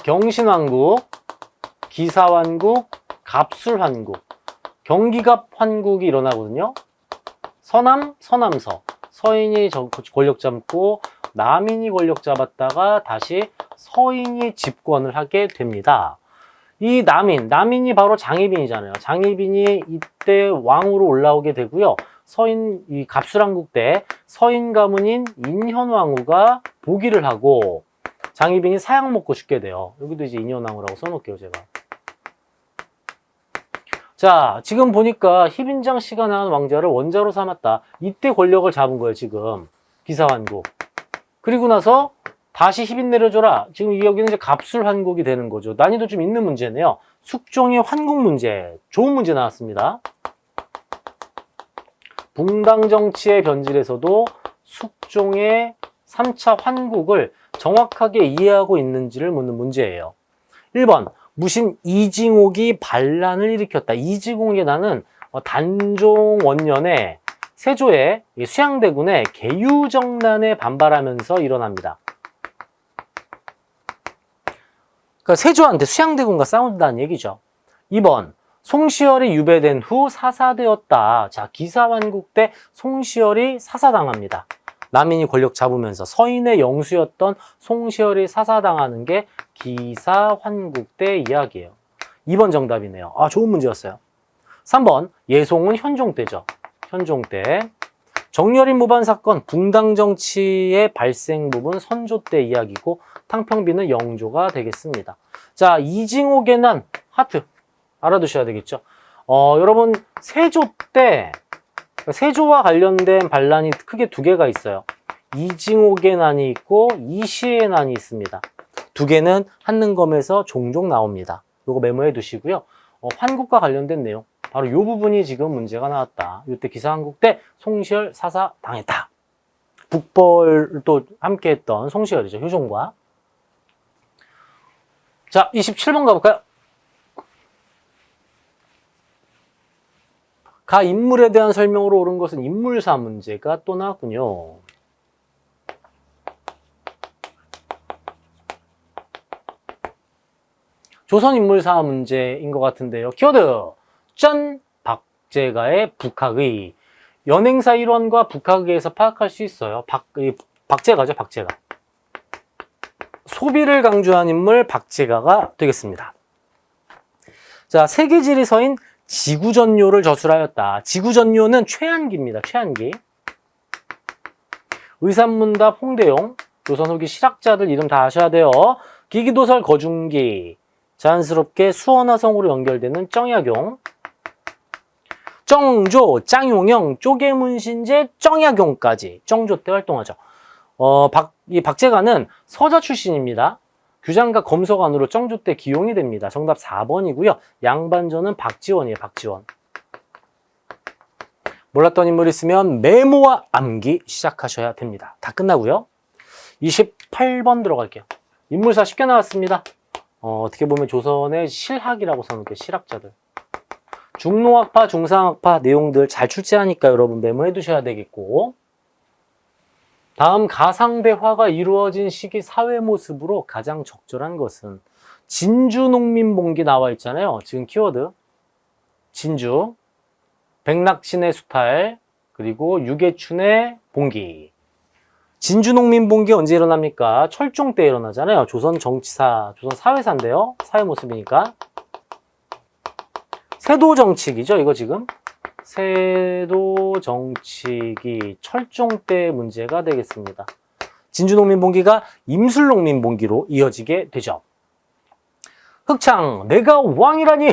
경신왕국, 기사왕국, 갑술환국, 경기갑 환국이 일어나거든요. 서남, 서남서. 서인이 권력 잡고 남인이 권력 잡았다가 다시 서인이 집권을 하게 됩니다. 이 남인이 바로 장희빈이잖아요. 장희빈이 이때 왕으로 올라오게 되고요. 이 갑술왕국 때 서인 가문인 인현왕후가 보기를 하고 장희빈이 사약 먹고 죽게 돼요. 여기도 이제 인현왕후라고 써놓을게요, 제가. 자, 지금 보니까 희빈장 씨가 낳은 왕자를 원자로 삼았다. 이때 권력을 잡은 거예요, 지금. 기사환국. 그리고 나서 다시 희빈 내려줘라. 지금 여기는 이제 갑술환국이 되는 거죠. 난이도 좀 있는 문제네요. 숙종의 환국 문제. 좋은 문제 나왔습니다. 붕당 정치의 변질에서도 숙종의 3차 환국을 정확하게 이해하고 있는지를 묻는 문제예요. 1번. 무신 이징옥이 반란을 일으켰다. 이징옥이 나는 단종 원년에 세조의 수양대군의 계유정난에 반발하면서 일어납니다. 그러니까 세조한테 수양대군과 싸운다는 얘기죠. 2번. 송시열이 유배된 후 사사되었다. 자, 기사환국 때 송시열이 사사당합니다. 남인이 권력 잡으면서 서인의 영수였던 송시열이 사사당하는 게 기사환국 때 이야기예요. 2번 정답이네요. 아, 좋은 문제였어요. 3번. 예송은 현종 때죠. 현종 때. 정렬인 무반 사건, 붕당 정치의 발생 부분 선조 때 이야기고 탕평비는 영조가 되겠습니다. 자, 이징옥의 난 하트 알아두셔야 되겠죠. 여러분 세조 때 세조와 관련된 반란이 크게 두 개가 있어요. 이징옥의 난이 있고 이시의 난이 있습니다. 두 개는 한능검에서 종종 나옵니다. 요거 메모해 두시고요. 환국과 관련된 내용. 바로 이 부분이 지금 문제가 나왔다. 이때 기사환국 때 송시열 사사 당했다. 북벌도 함께 했던 송시열이죠. 효종과. 자, 27번 가볼까요? 가 인물에 대한 설명으로 옳은 것은 인물사 문제가 또 나왔군요. 조선 인물사 문제인 것 같은데요. 키워드 짠! 박제가의 북학의. 연행사 일원과 북학의에서 파악할 수 있어요. 박제가죠, 박제가. 소비를 강조한 인물 박제가가 되겠습니다. 자, 세계지리서인 지구전요를 저술하였다. 지구전요는 최한기입니다. 최한기. 의산문답 홍대용. 조선 후기 실학자들 이름 다 아셔야 돼요. 기기도설 거중기. 자연스럽게 수원화성으로 연결되는 정약용. 정조, 짱용영, 쪼개문신제, 정약용까지 정조 때 활동하죠. 이 박제가는 서자 출신입니다. 규장과 검서관으로 정조 때 기용이 됩니다. 정답 4번이고요. 양반전은 박지원이에요. 박지원. 몰랐던 인물 있으면 메모와 암기 시작하셔야 됩니다. 다 끝나고요. 28번 들어갈게요. 인물사 쉽게 나왔습니다. 어떻게 보면 조선의 실학이라고 써놓을게요. 실학자들. 중농학파, 중상학파 내용들 잘 출제하니까 여러분 메모해 두셔야 되겠고, 다음 가상대화가 이루어진 시기 사회 모습으로 가장 적절한 것은 진주농민봉기 나와 있잖아요. 지금 키워드 진주, 백낙신의 수탈, 그리고 유계춘의 봉기. 진주농민봉기 언제 일어납니까? 철종 때 일어나잖아요. 조선 정치사, 조선 사회사인데요. 사회 모습이니까. 세도정치기죠, 이거 지금. 세도 정치기 철종 때 문제가 되겠습니다. 진주농민봉기가 임술농민봉기로 이어지게 되죠. 흑창, 내가 왕이라니!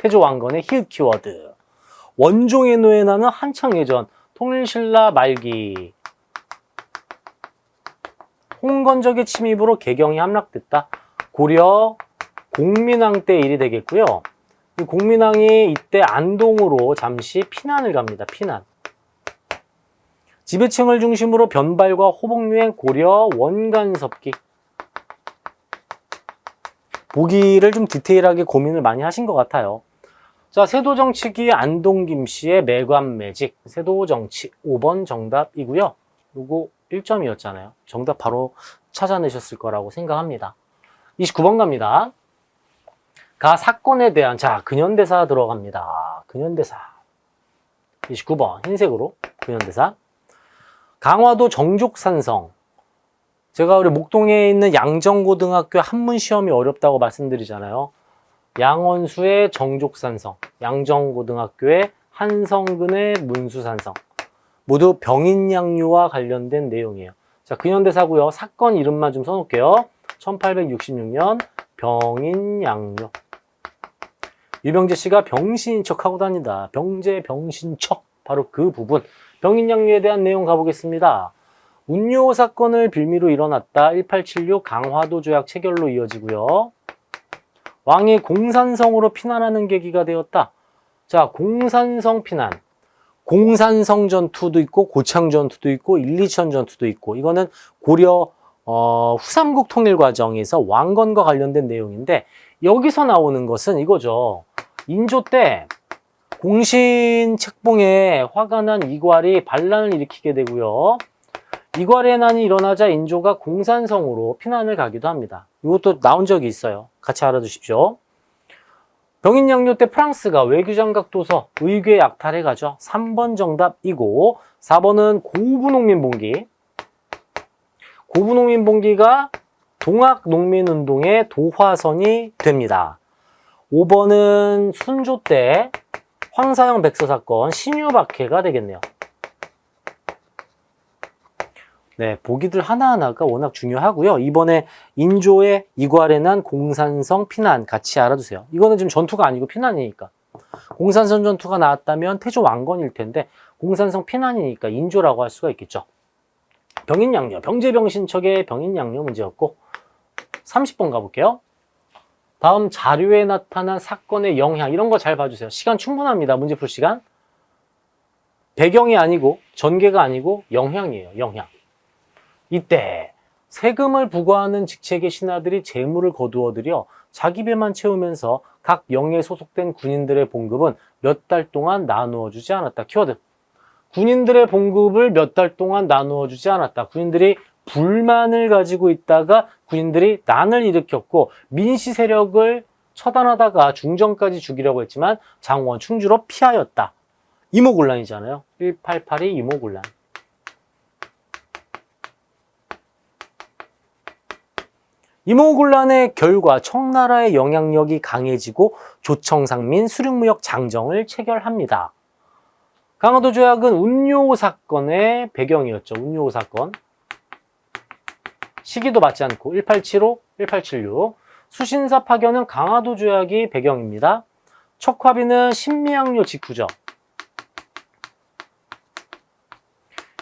태조왕건의 히읗 키워드. 원종의 노예나는 한창 예전, 통일신라 말기. 홍건적의 침입으로 개경이 함락됐다. 고려 공민왕 때 일이 되겠고요. 이 공민왕이 이때 안동으로 잠시 피난을 갑니다. 피난. 지배층을 중심으로 변발과 호복유행, 고려 원간섭기. 보기를 좀 디테일하게 고민을 많이 하신 것 같아요. 자, 세도정치기 안동김씨의 매관매직. 세도정치 5번 정답이고요. 요거 1점이었잖아요. 정답 바로 찾아내셨을 거라고 생각합니다. 29번 갑니다. 가 사건에 대한, 자, 근현대사 들어갑니다. 근현대사. 29번 흰색으로 근현대사. 강화도 정족산성. 제가 우리 목동에 있는 양정고등학교 한문 시험이 어렵다고 말씀드리잖아요. 양원수의 정족산성, 양정고등학교의 한성근의 문수산성. 모두 병인양요와 관련된 내용이에요. 자, 근현대사고요. 사건 이름만 좀 써놓을게요. 1866년 병인양요. 유병재 씨가 병신인 척하고 다닌다. 병재 병신척. 바로 그 부분. 병인양요에 대한 내용 가보겠습니다. 운요 사건을 빌미로 일어났다. 1876 강화도 조약 체결로 이어지고요. 왕이 공산성으로 피난하는 계기가 되었다. 자, 공산성 피난. 공산성 전투도 있고 고창 전투도 있고 일리천 전투도 있고 이거는 고려 후삼국 통일 과정에서 왕건과 관련된 내용인데 여기서 나오는 것은 이거죠. 인조 때 공신 책봉에 화가 난 이괄이 반란을 일으키게 되고요. 이괄의 난이 일어나자 인조가 공산성으로 피난을 가기도 합니다. 이것도 나온 적이 있어요. 같이 알아두십시오. 병인양요 때 프랑스가 외교장각 도서 의궤 약탈해 가죠. 3번 정답이고 4번은 고부농민봉기. 고부농민봉기가 동학농민운동의 도화선이 됩니다. 5번은 순조 때 황사형 백서 사건 신유박해가 되겠네요. 네, 보기들 하나하나가 워낙 중요하고요. 이번에 인조의 이괄에 난 공산성 피난 같이 알아두세요. 이거는 지금 전투가 아니고 피난이니까. 공산성 전투가 나왔다면 태조 왕건일 텐데 공산성 피난이니까 인조라고 할 수가 있겠죠. 병인양요, 병제병신척의 병인양요 문제였고 30번 가볼게요. 다음 자료에 나타난 사건의 영향 이런 거 잘 봐주세요. 시간 충분합니다. 문제 풀 시간. 배경이 아니고 전개가 아니고 영향이에요. 영향. 이때 세금을 부과하는 직책의 신하들이 재물을 거두어들여 자기 배만 채우면서 각 영에 소속된 군인들의 봉급은 몇 달 동안 나누어 주지 않았다. 키워드. 군인들의 봉급을 몇 달 동안 나누어 주지 않았다. 군인들이 불만을 가지고 있다가 군인들이 난을 일으켰고 민씨 세력을 처단하다가 중정까지 죽이려고 했지만 장원 충주로 피하였다. 이모군란이잖아요. 1882 이모군란. 이모군란의 결과 청나라의 영향력이 강해지고 조청상민 수륙무역 장정을 체결합니다. 강화도 조약은 운요 사건의 배경이었죠. 운요 사건. 시기도 맞지 않고 1875, 1876. 수신사 파견은 강화도 조약이 배경입니다. 척화비는 신미양요 직후죠.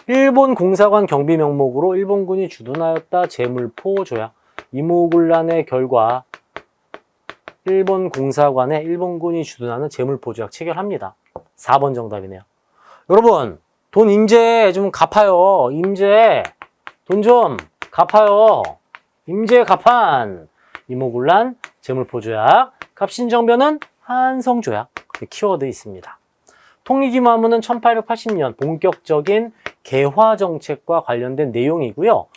일본 공사관 경비 명목으로 일본군이 주둔하였다. 제물포 조약. 이모군란의 결과 일본 공사관에 일본군이 주둔하는 제물포 조약 체결합니다. 4번 정답이네요. 여러분, 돈 임제 좀 갚아요. 임제. 돈 좀 갚아요. 임제 갚한. 이모군란, 제물포 조약, 갑신정변은 한성 조약. 키워드 있습니다. 통일기무하문은 1880년 본격적인 개화 정책과 관련된 내용이고요.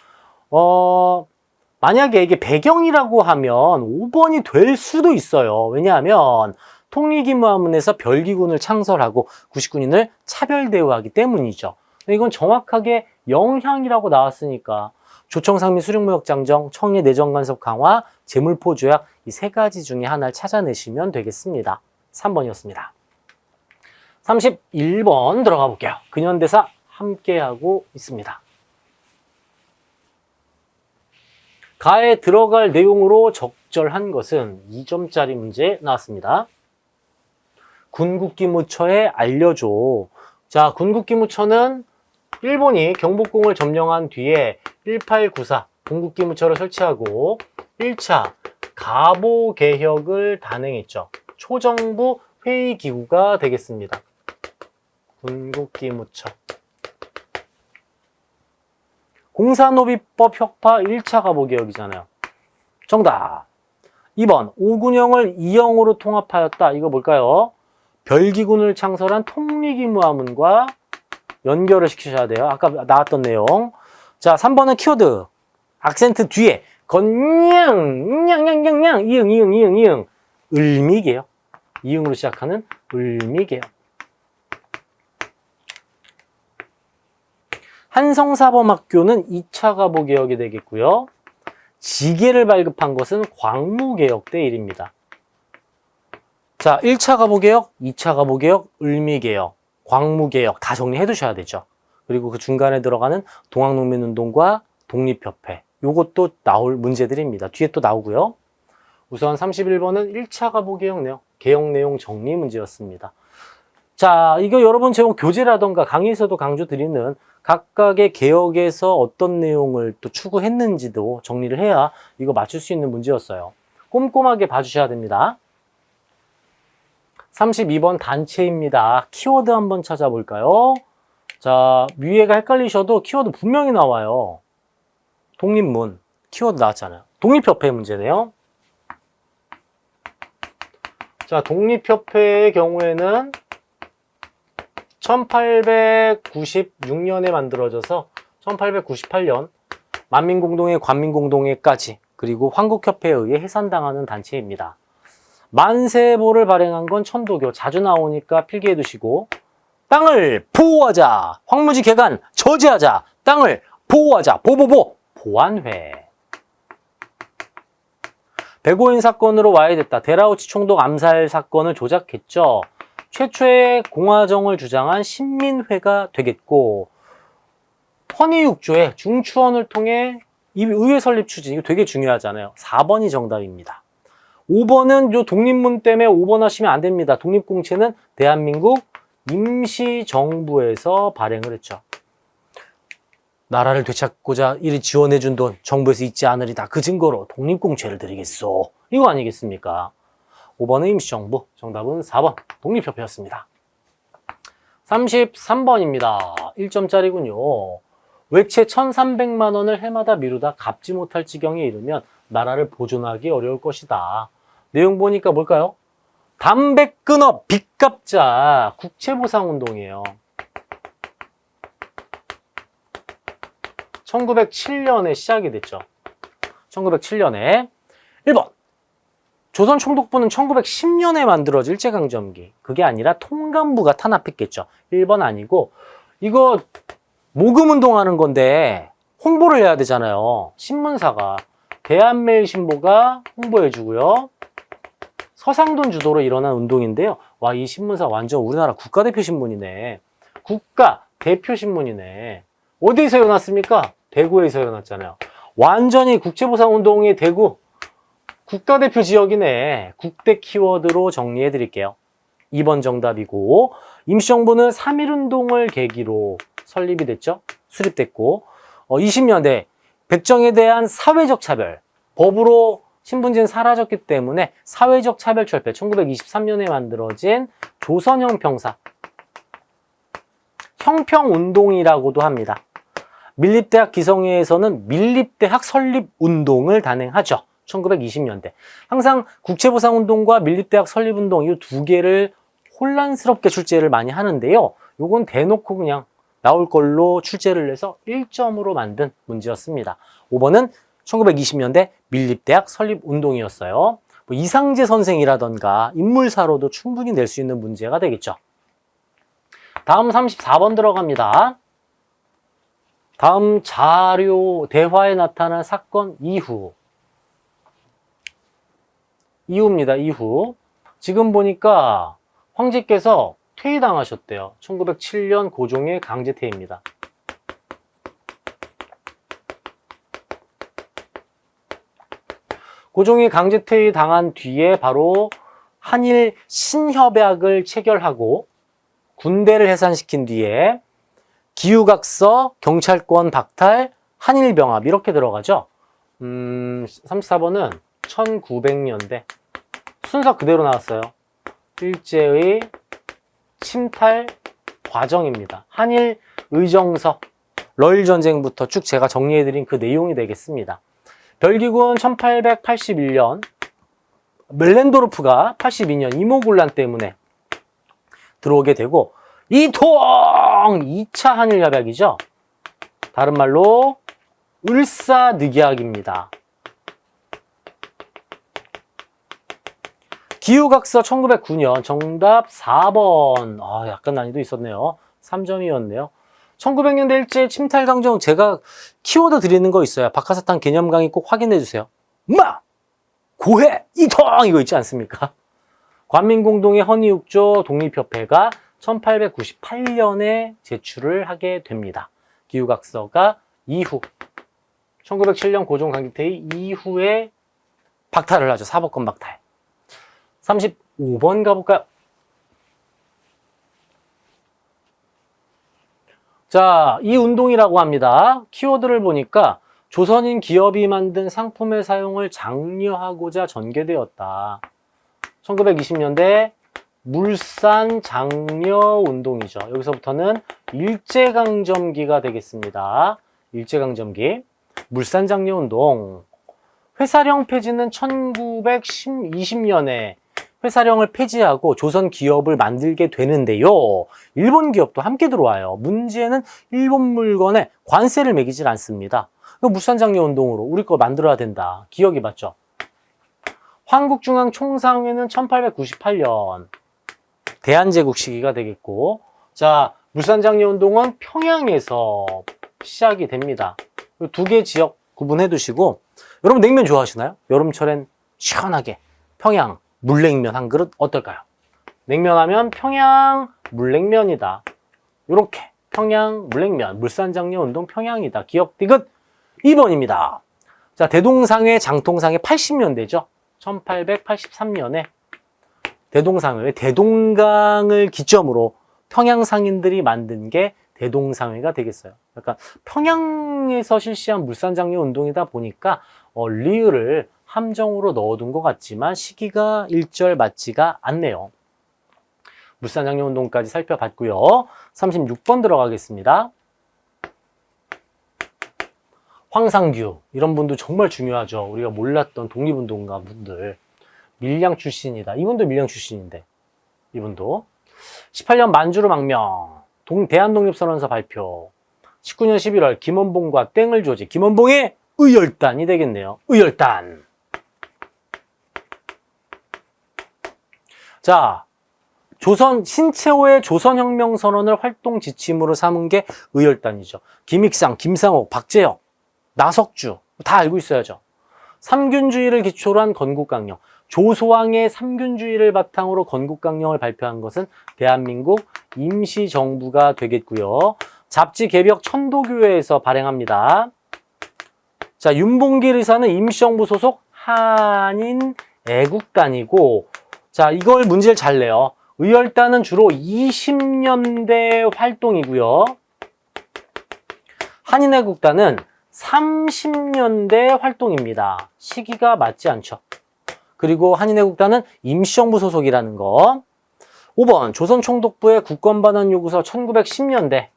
만약에 이게 배경이라고 하면 5번이 될 수도 있어요. 왜냐하면 통일기무하문에서 별기군을 창설하고 구식군인을 차별 대우하기 때문이죠. 이건 정확하게 영향이라고 나왔으니까 조청상민 수륙무역장정, 청해 내정간섭 강화, 제물포 조약 이 세 가지 중에 하나를 찾아내시면 되겠습니다. 3번이었습니다. 31번 들어가 볼게요. 근현대사 함께하고 있습니다. 가에 들어갈 내용으로 적절한 것은 2점짜리 문제 나왔습니다. 군국기무처에 알려줘. 자, 군국기무처는 일본이 경복궁을 점령한 뒤에 1894 군국기무처를 설치하고 1차 가보개혁을 단행했죠. 초정부 회의기구가 되겠습니다. 군국기무처. 공사노비법 혁파 1차 가보개혁이잖아요. 정답. 2번 오군영을 이영으로 통합하였다. 이거 뭘까요? 별기군을 창설한 통리기무하문과 연결을 시키셔야 돼요. 아까 나왔던 내용. 자, 3번은 키워드. 악센트 뒤에 건냥, 냥냥냥냥, 이응, 이응, 이응, 이응. 을미개요. 이응으로 시작하는 을미개요. 한성사범학교는 2차 가보개혁이 되겠고요. 지계를 발급한 것은 광무개혁 때 일입니다. 자, 1차 가보개혁, 2차 가보개혁, 을미개혁, 광무개혁 다 정리해 두셔야 되죠. 그리고 그 중간에 들어가는 동학농민운동과 독립협회, 요것도 나올 문제들입니다. 뒤에 또 나오고요. 우선 31번은 1차 가보개혁 내용, 개혁 내용 정리 문제였습니다. 자, 이거 여러분 제목 교재라던가 강의에서도 강조 드리는 각각의 개혁에서 어떤 내용을 또 추구했는지도 정리를 해야 이거 맞출 수 있는 문제였어요. 꼼꼼하게 봐주셔야 됩니다. 32번 단체입니다. 키워드 한번 찾아볼까요? 자, 위에가 헷갈리셔도 키워드 분명히 나와요. 독립문, 키워드 나왔잖아요. 독립협회 문제네요. 자, 독립협회의 경우에는 1896년에 만들어져서 1898년 만민공동회, 관민공동회까지 그리고 황국협회에 의해 해산당하는 단체입니다. 만세보를 발행한 건 천도교, 자주 나오니까 필기해 두시고, 땅을 보호하자, 황무지 개간 저지하자, 땅을 보호하자, 보완회. 백오인 사건으로 와야 됐다. 데라우치 총독 암살 사건을 조작했죠. 최초의 공화정을 주장한 신민회가 되겠고, 헌의육조의 중추원을 통해 의회 설립 추진, 이거 되게 중요하잖아요. 4번이 정답입니다. 5번은 요 독립문 때문에 5번 하시면 안 됩니다. 독립공채는 대한민국 임시정부에서 발행을 했죠. 나라를 되찾고자 이리 지원해준 돈 정부에서 잊지 않으리다. 그 증거로 독립공채를 드리겠소. 이거 아니겠습니까? 5번은 임시정부, 정답은 4번 독립협회였습니다. 33번입니다. 1점짜리군요. 외채 1,300만 원을 해마다 미루다 갚지 못할 지경에 이르면 나라를 보존하기 어려울 것이다. 내용 보니까 뭘까요? 담배 끊어 빚 갚자 국채보상운동이에요. 1907년에 시작이 됐죠. 1907년에 1번 조선총독부는 1910년에 만들어진 일제강점기. 그게 아니라 통감부가 탄압했겠죠. 1번 아니고 이거 모금운동하는 건데 홍보를 해야 되잖아요. 신문사가 대한매일신보가 홍보해주고요. 서상돈 주도로 일어난 운동인데요. 와, 이 신문사 완전 우리나라 국가대표 신문이네. 국가대표 신문이네. 어디서 일어났습니까? 대구에서 일어났잖아요. 완전히 국채보상운동의 대구 국가대표 지역이네. 국대 키워드로 정리해 드릴게요. 2번 정답이고, 임시정부는 3.1운동을 계기로 설립이 됐죠. 수립됐고, 20년대 백정에 대한 사회적 차별, 법으로 신분제는 사라졌기 때문에 사회적 차별 철폐, 1923년에 만들어진 조선형평사 형평운동이라고도 합니다. 밀립대학 기성회에서는 밀립대학 설립운동을 단행하죠. 1920년대. 항상 국채보상운동과 밀립대학 설립운동 이 두 개를 혼란스럽게 출제를 많이 하는데요. 요건 대놓고 그냥 나올 걸로 출제를 해서 1점으로 만든 문제였습니다. 5번은 1920년대 밀립대학 설립운동이었어요. 뭐 이상재 선생이라던가 인물사로도 충분히 낼 수 있는 문제가 되겠죠. 다음 34번 들어갑니다. 다음 자료 대화에 나타난 사건 이후입니다. 이후. 지금 보니까 황제께서 퇴위당하셨대요. 1907년 고종의 강제퇴위입니다. 고종이 강제퇴위 당한 뒤에 바로 한일 신협약을 체결하고 군대를 해산시킨 뒤에 기후각서, 경찰권 박탈, 한일병합 이렇게 들어가죠. 34번은 1900년대 순서 그대로 나왔어요. 일제의 침탈 과정입니다. 한일 의정서, 러일 전쟁부터 쭉 제가 정리해드린 그 내용이 되겠습니다. 별기군 1881년 멜렌도르프가 82년 이모군란 때문에 들어오게 되고 이통 2차 한일협약이죠. 다른 말로 을사늑약입니다. 기후각서 1909년 정답 4번. 약간 난이도 있었네요. 3점이었네요. 1900년대 일제 침탈강정 제가 키워드 드리는 거 있어요. 박하사탕 개념 강의 꼭 확인해 주세요. 고해 이통 이거 있지 않습니까? 관민공동의 헌의육조 독립협회가 1898년에 제출을 하게 됩니다. 기후각서가 이후 1907년 고종 강제퇴위 이후에 박탈을 하죠. 사법권 박탈. 35번 가볼까요? 자, 이 운동이라고 합니다. 키워드를 보니까 조선인 기업이 만든 상품의 사용을 장려하고자 전개되었다. 1920년대 물산 장려 운동이죠. 여기서부터는 일제강점기가 되겠습니다. 일제강점기. 물산 장려 운동. 회사령 폐지는 1920년에 회사령을 폐지하고 조선 기업을 만들게 되는데요. 일본 기업도 함께 들어와요. 문제는 일본 물건에 관세를 매기질 않습니다. 물산장려 운동으로 우리 거 만들어야 된다. 기억이 맞죠? 한국중앙총상회는 1898년 대한제국 시기가 되겠고, 자, 물산장려 운동은 평양에서 시작이 됩니다. 두 개 지역 구분해 두시고, 여러분 냉면 좋아하시나요? 여름철엔 시원하게 평양 물냉면 한 그릇 어떨까요? 냉면 하면 평양 물냉면이다. 요렇게 평양 물냉면 물산장려 운동 평양이다. 기억 디귿 2번입니다. 자, 대동상회 장통상회 80년대죠. 1883년에 대동상회, 대동강을 기점으로 평양 상인들이 만든 게 대동상회가 되겠어요. 그러니까 평양에서 실시한 물산장려 운동이다 보니까 리을을 함정으로 넣어둔 것 같지만 시기가 일절 맞지가 않네요. 물산장려 운동까지 살펴봤고요. 36번 들어가겠습니다. 황상규 이런 분도 정말 중요하죠. 우리가 몰랐던 독립운동가 분들. 밀양 출신이다. 이분도 밀양 출신인데 이분도 18년 만주르 망명 대한독립선언서 발표 19년 11월 김원봉과 땡을 조직 김원봉의 의열단이 되겠네요. 의열단. 자, 신채호의 조선혁명선언을 활동 지침으로 삼은 게 의열단이죠. 김익상, 김상옥, 박재혁, 나석주 다 알고 있어야죠. 삼균주의를 기초로 한 건국강령. 조소왕의 삼균주의를 바탕으로 건국강령을 발표한 것은 대한민국 임시정부가 되겠고요. 잡지 개벽 천도교회에서 발행합니다. 자, 윤봉길 의사는 임시정부 소속 한인애국단이고, 자, 이걸 문제를 잘 내요. 의열단은 주로 20년대 활동이고요. 한인애국단은 30년대 활동입니다. 시기가 맞지 않죠. 그리고 한인애국단은 임시정부 소속이라는 거. 5번 조선총독부의 국권반환 요구서 1910년대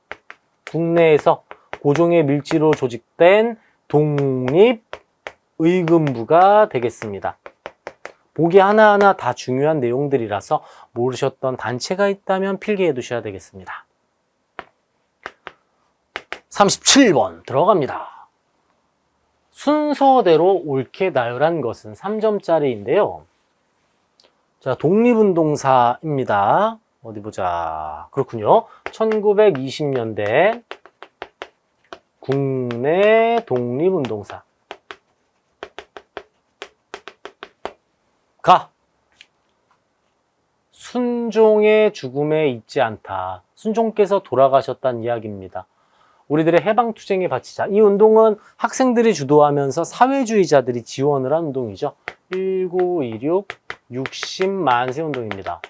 국내에서 고종의 밀지로 조직된 독립의금부가 되겠습니다. 보기 하나하나 다 중요한 내용들이라서 모르셨던 단체가 있다면 필기해 두셔야 되겠습니다. 37번 들어갑니다. 순서대로 옳게 나열한 것은 3점짜리인데요. 자, 독립운동사입니다. 어디 보자. 그렇군요. 1920년대 국내 독립운동사. 가. 순종의 죽음에 있지 않다. 순종께서 돌아가셨다는 이야기입니다. 우리들의 해방투쟁에 바치자. 이 운동은 학생들이 주도하면서 사회주의자들이 지원을 한 운동이죠. 1926 60만세 운동입니다.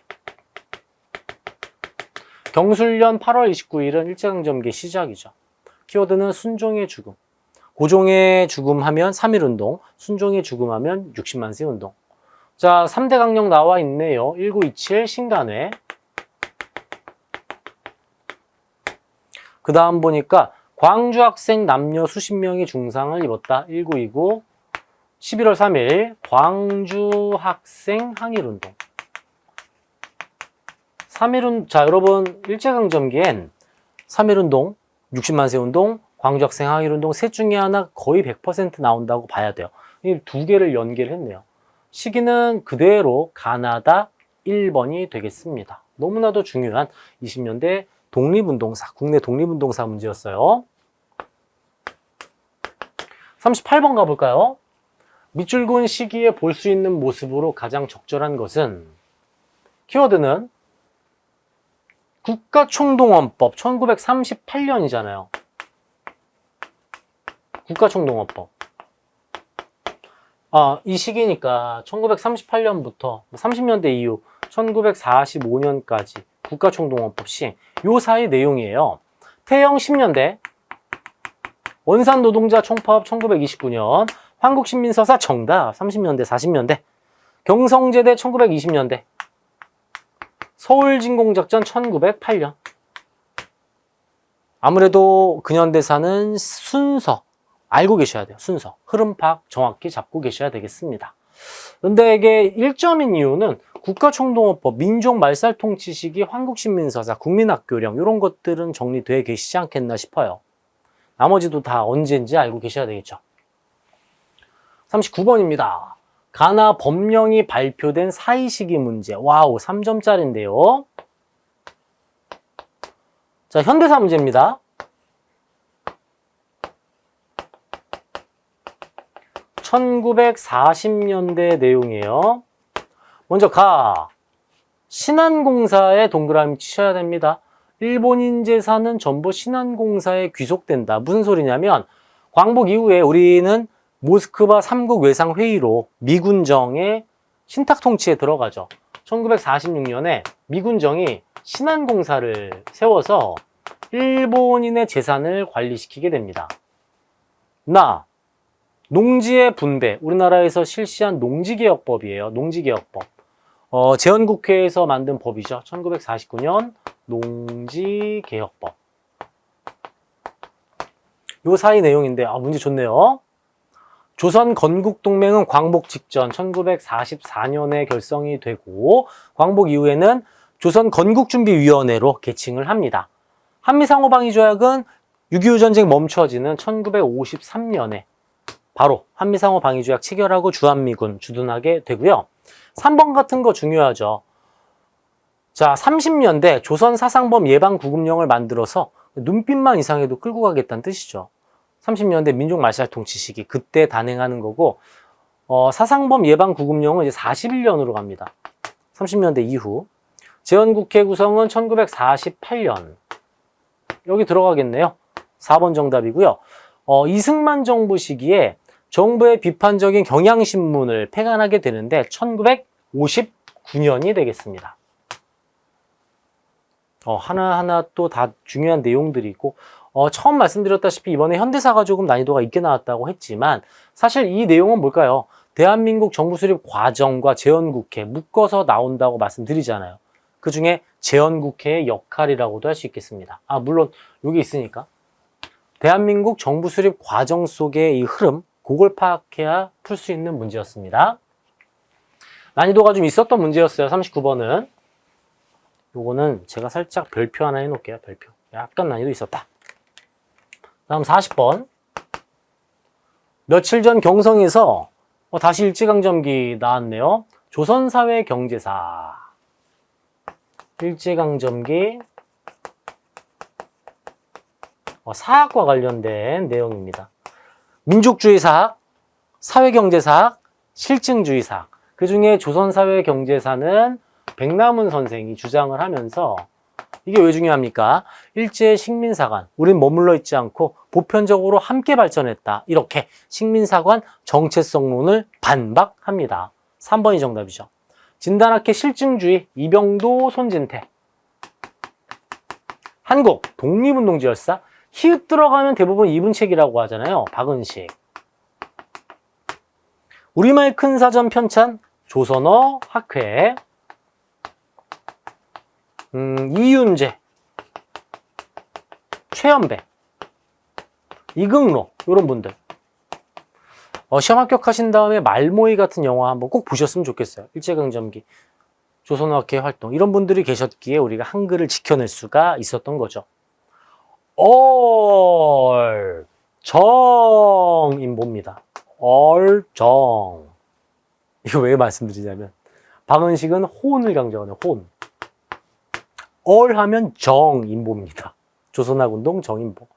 경술년 8월 29일은 일제강점기 시작이죠. 키워드는 순종의 죽음. 고종의 죽음 하면 3.1운동, 순종의 죽음 하면 60만세 운동. 자, 3대 강령 나와 있네요. 1927 신간회. 그 다음 보니까 광주 학생 남녀 수십 명이 중상을 입었다. 1929 11월 3일 광주 학생 항일운동. 3.1운동, 자, 여러분, 일제강점기엔 3.1운동, 60만세 운동, 광주 학생 항일운동 셋 중에 하나 거의 100% 나온다고 봐야 돼요. 이 두 개를 연계를 했네요. 시기는 그대로 가나다 1번이 되겠습니다. 너무나도 중요한 20년대 독립운동사, 국내 독립운동사 문제였어요. 38번 가볼까요? 밑줄 그은 시기에 볼 수 있는 모습으로 가장 적절한 것은 키워드는 국가총동원법 1938년이잖아요. 국가총동원법. 이 시기니까 1938년부터 30년대 이후 1945년까지 국가총동원법 시행. 요 사이 내용이에요. 태영 10년대, 원산노동자 총파업 1929년, 한국신민서사 정답 30년대, 40년대, 경성제대 1920년대, 서울진공작전 1908년. 아무래도 근현대사는 순서 알고 계셔야 돼요. 순서, 흐름 파악 정확히 잡고 계셔야 되겠습니다. 근데 이게 1점인 이유는 국가총동원법, 민족말살통치 시기, 한국신민서사, 국민학교령 이런 것들은 정리되어 계시지 않겠나 싶어요. 나머지도 다 언제인지 알고 계셔야 되겠죠. 39번입니다. 가나 법령이 발표된 사이 시기 문제. 와우, 3점짜리인데요. 자, 현대사 문제입니다. 1940년대 내용이에요. 먼저 신한공사에 동그라미 치셔야 됩니다. 일본인 재산은 전부 신한공사에 귀속된다. 무슨 소리냐면 광복 이후에 우리는 모스크바 3국 외상회의로 미군정의 신탁통치에 들어가죠. 1946년에 미군정이 신한공사를 세워서 일본인의 재산을 관리시키게 됩니다. 농지의 분배, 우리나라에서 실시한 농지개혁법이에요. 농지개혁법. 재헌국회에서 만든 법이죠. 1949년 농지개혁법. 요 사이 내용인데, 문제 좋네요. 조선 건국동맹은 광복 직전 1944년에 결성이 되고, 광복 이후에는 조선 건국준비위원회로 개칭을 합니다. 한미상호방위조약은 6.25 전쟁 멈춰지는 1953년에 바로 한미상호방위조약 체결하고 주한미군 주둔하게 되고요. 3번 같은 거 중요하죠. 자, 30년대 조선사상범 예방구금령을 만들어서 눈빛만 이상해도 끌고 가겠다는 뜻이죠. 30년대 민족말살통치 시기, 그때 단행하는 거고, 사상범 예방구금령은 이제 41년으로 갑니다. 30년대 이후. 재헌국회 구성은 1948년. 여기 들어가겠네요. 4번 정답이고요. 이승만 정부 시기에 정부의 비판적인 경향신문을 폐간하게 되는데 1959년이 되겠습니다. 하나하나 또 다 중요한 내용들이 있고, 처음 말씀드렸다시피 이번에 현대사가 조금 난이도가 있게 나왔다고 했지만 사실 이 내용은 뭘까요? 대한민국 정부 수립 과정과 재헌국회 묶어서 나온다고 말씀드리잖아요. 그 중에 재헌국회의 역할이라고도 할 수 있겠습니다. 물론 여기 있으니까. 대한민국 정부 수립 과정 속의 이 흐름, 그걸 파악해야 풀 수 있는 문제였습니다. 난이도가 좀 있었던 문제였어요. 39번은. 요거는 제가 살짝 별표 하나 해놓을게요. 별표. 약간 난이도 있었다. 다음 40번. 며칠 전 경성에서 다시 일제강점기 나왔네요. 조선사회 경제사. 일제강점기 사학과 관련된 내용입니다. 민족주의 사학, 사회경제사학, 실증주의 사학. 그 중에 조선사회경제사는 백남훈 선생이 주장을 하면서 이게 왜 중요합니까? 일제 식민사관, 우린 머물러 있지 않고 보편적으로 함께 발전했다. 이렇게 식민사관 정체성론을 반박합니다. 3번이 정답이죠. 진단학회 실증주의, 이병도, 손진태. 한국 독립운동지 열사, 히읗 들어가면 대부분 이분책이라고 하잖아요. 박은식. 우리말 큰 사전 편찬, 조선어 학회. 이윤재, 최연배, 이긍로 이런 분들 시험 합격하신 다음에 말모이 같은 영화 한번 꼭 보셨으면 좋겠어요. 일제강점기, 조선어학회 활동 이런 분들이 계셨기에 우리가 한글을 지켜낼 수가 있었던 거죠. 얼정인보입니다. 얼정. 이거 왜 말씀드리냐면 박은식은 혼을 강조하는 혼. 얼하면 정인보입니다. 조선학운동 정인보.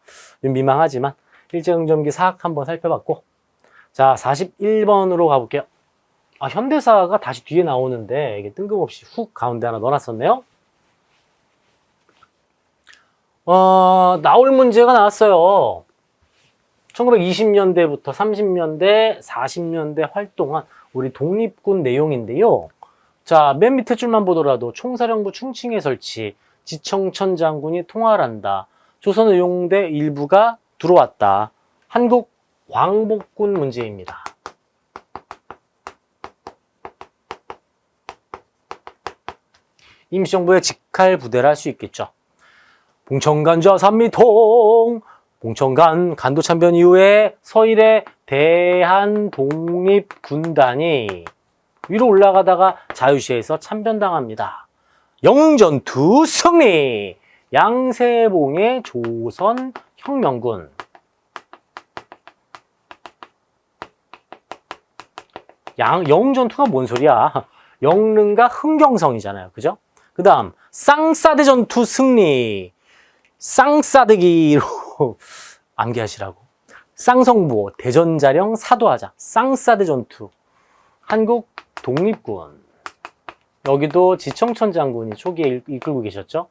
민망하지만 일제강점기 사학 한번 살펴봤고, 자 41번으로 가볼게요. 현대사가 다시 뒤에 나오는데 이게 뜬금없이 훅 가운데 하나 넣어놨었네요. 나올 문제가 나왔어요. 1920년대부터 30년대, 40년대 활동한 우리 독립군 내용인데요. 자, 맨 밑에 줄만 보더라도 총사령부 충칭에 설치, 지청천 장군이 통할한다, 조선의용대 일부가 들어왔다, 한국 광복군 문제입니다. 임시정부의 직할 부대를 할 수 있겠죠. 봉천간좌 산미통, 봉천간 간도참변 이후에 서일의 대한독립군단이 위로 올라가다가 자유시에서 참변당합니다. 영웅전투 승리! 양세봉의 조선혁명군. 영웅전투가 뭔 소리야? 영릉과 흥경성이잖아요. 그죠? 그 다음 쌍사대 전투 승리. 쌍사대기로 암기하시라고. 쌍성부, 대전자령, 사도하자. 쌍사대 전투. 한국 독립군. 여기도 지청천 장군이 초기에 이끌고 계셨죠.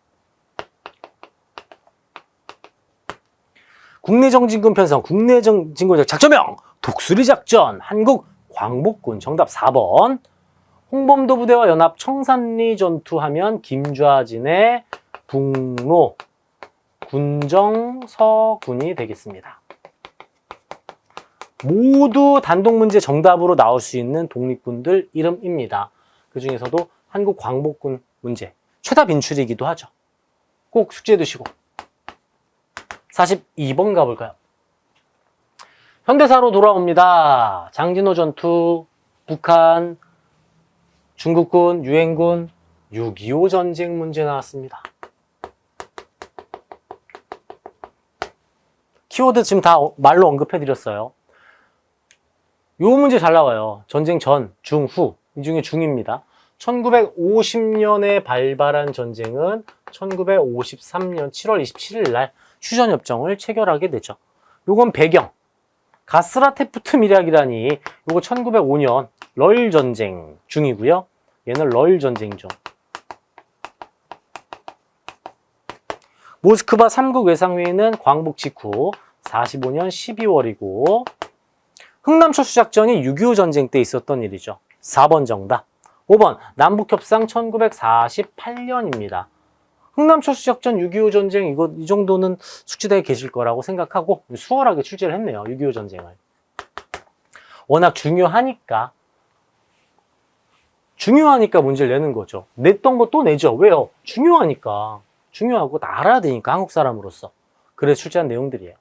국내정진군 편성, 국내정진군 작전명, 독수리 작전, 한국 광복군. 정답 4번. 홍범도 부대와 연합 청산리 전투하면 김좌진의 북로 군정서군이 되겠습니다. 모두 단독문제 정답으로 나올 수 있는 독립군들 이름입니다. 그 중에서도 한국 광복군 문제 최다 빈출이기도 하죠. 꼭 숙지해 두시고. 42번 가볼까요? 현대사로 돌아옵니다. 장진호 전투, 북한, 중국군, 유엔군, 6.25 전쟁 문제 나왔습니다. 키워드 지금 다 말로 언급해드렸어요. 요 문제 잘 나와요. 전쟁 전, 중, 후. 이 중에 중입니다. 1950년에 발발한 전쟁은 1953년 7월 27일 날 휴전협정을 체결하게 되죠. 요건 배경. 가스라테프트 밀약이라니 요거 1905년 러일 전쟁 중이고요. 얘는 러일 전쟁 중. 모스크바 3국 외상회의는 광복 직후 45년 12월이고 흥남철수작전이 6.25 전쟁 때 있었던 일이죠. 4번 정답. 5번 남북협상 1948년입니다. 흥남철수작전 6.25 전쟁 이 정도는 숙지대에 계실 거라고 생각하고 수월하게 출제를 했네요. 6.25 전쟁을. 워낙 중요하니까 문제를 내는 거죠. 냈던 거 또 내죠. 왜요? 중요하니까. 중요하고 다 알아야 되니까 한국 사람으로서. 그래서 출제한 내용들이에요.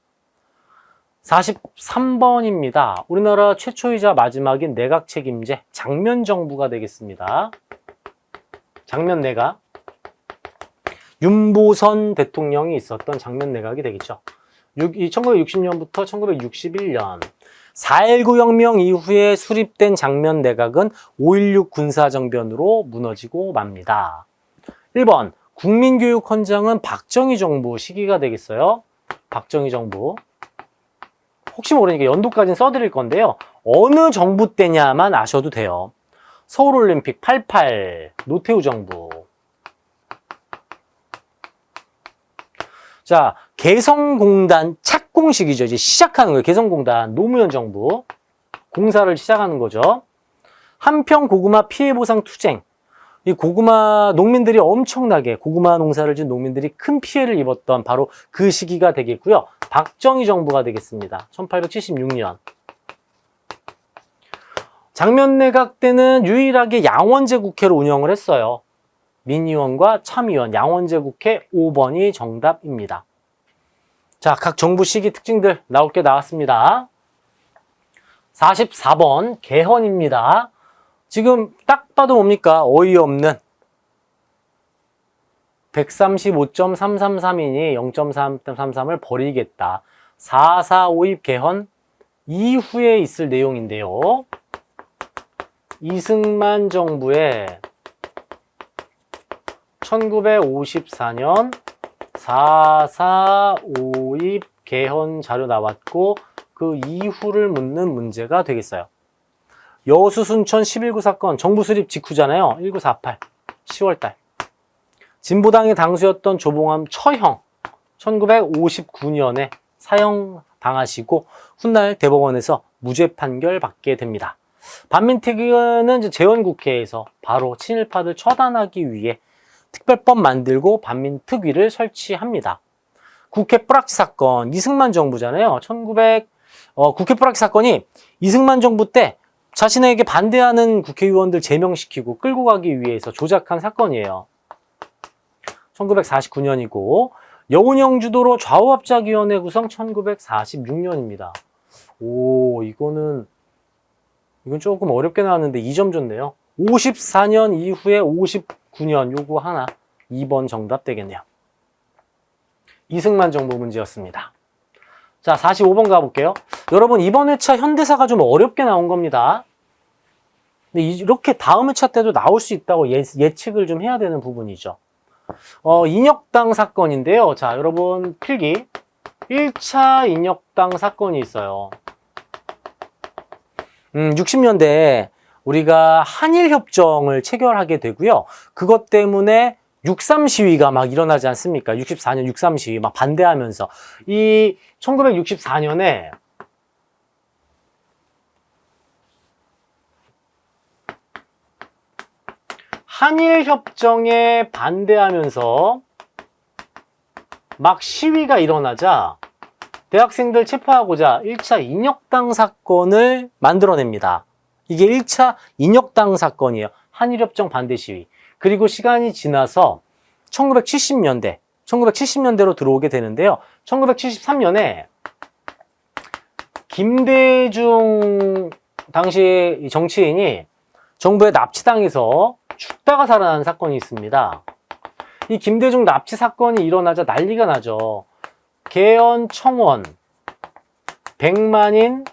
43번입니다. 우리나라 최초이자 마지막인 내각 책임제 장면 정부가 되겠습니다. 장면 내각. 윤보선 대통령이 있었던 장면 내각이 되겠죠. 1960년부터 1961년 4.19 혁명 이후에 수립된 장면 내각은 5.16 군사정변으로 무너지고 맙니다. 1번 국민교육헌장은 박정희 정부 시기가 되겠어요. 박정희 정부. 혹시 모르니까 연도까지는 써드릴 건데요. 어느 정부 때냐만 아셔도 돼요. 서울올림픽 88 노태우 정부. 자, 개성공단 착공식이죠. 이제 시작하는 거예요. 개성공단 노무현 정부 공사를 시작하는 거죠. 한평 고구마 피해보상 투쟁. 이 고구마 농민들이 엄청나게 고구마 농사를 지은 농민들이 큰 피해를 입었던 바로 그 시기가 되겠고요. 박정희 정부가 되겠습니다. 1876년. 장면내각 때는 유일하게 양원제 국회로 운영을 했어요. 민의원과 참의원, 양원제 국회 5번이 정답입니다. 자, 각 정부 시기 특징들 나올 게 나왔습니다. 44번 개헌입니다. 지금 딱 봐도 뭡니까? 어이없는 135.333이니 0.333을 버리겠다. 4.4.5입 개헌 이후에 있을 내용인데요. 이승만 정부의 1954년 4.4.5입 개헌 자료 나왔고 그 이후를 묻는 문제가 되겠어요. 여수 순천 11구 사건 정부 수립 직후잖아요. 1948 10월달. 진보당의 당수였던 조봉암 처형 1959년에 사형 당하시고 훗날 대법원에서 무죄 판결 받게 됩니다. 반민특위는 이제 재헌국회에서 바로 친일파들 처단하기 위해 특별법 만들고 반민특위를 설치합니다. 국회 뿌락지 사건, 이승만 정부잖아요. 국회 뿌락지 사건이 이승만 정부 때 자신에게 반대하는 국회의원들 제명시키고 끌고 가기 위해서 조작한 사건이에요. 1949년이고 여운형 주도로 좌우합작위원회 구성 1946년입니다. 오, 이건 조금 어렵게 나왔는데 2점 줬네요. 54년 이후에 59년 요거 하나 2번 정답 되겠네요. 이승만 정부 문제였습니다. 자, 45번 가볼게요. 여러분 이번 회차 현대사가 좀 어렵게 나온 겁니다. 근데 이렇게 다음 회차 때도 나올 수 있다고 예측을 좀 해야 되는 부분이죠. 인혁당 사건인데요. 자, 여러분 필기 1차 인혁당 사건이 있어요. 60년대에 우리가 한일협정을 체결하게 되고요. 그것 때문에 6.3 시위가 막 일어나지 않습니까? 64년 6.3 시위 막 반대하면서 이 1964년에 한일협정에 반대하면서 막 시위가 일어나자 대학생들 체포하고자 1차 인혁당 사건을 만들어냅니다. 이게 1차 인혁당 사건이에요. 한일협정 반대 시위. 그리고 시간이 지나서 1970년대로 들어오게 되는데요. 1973년에 김대중 당시 정치인이 정부에 납치당해서 죽다가 살아난 사건이 있습니다. 이 김대중 납치 사건이 일어나자 난리가 나죠. 개헌 청원, 100만인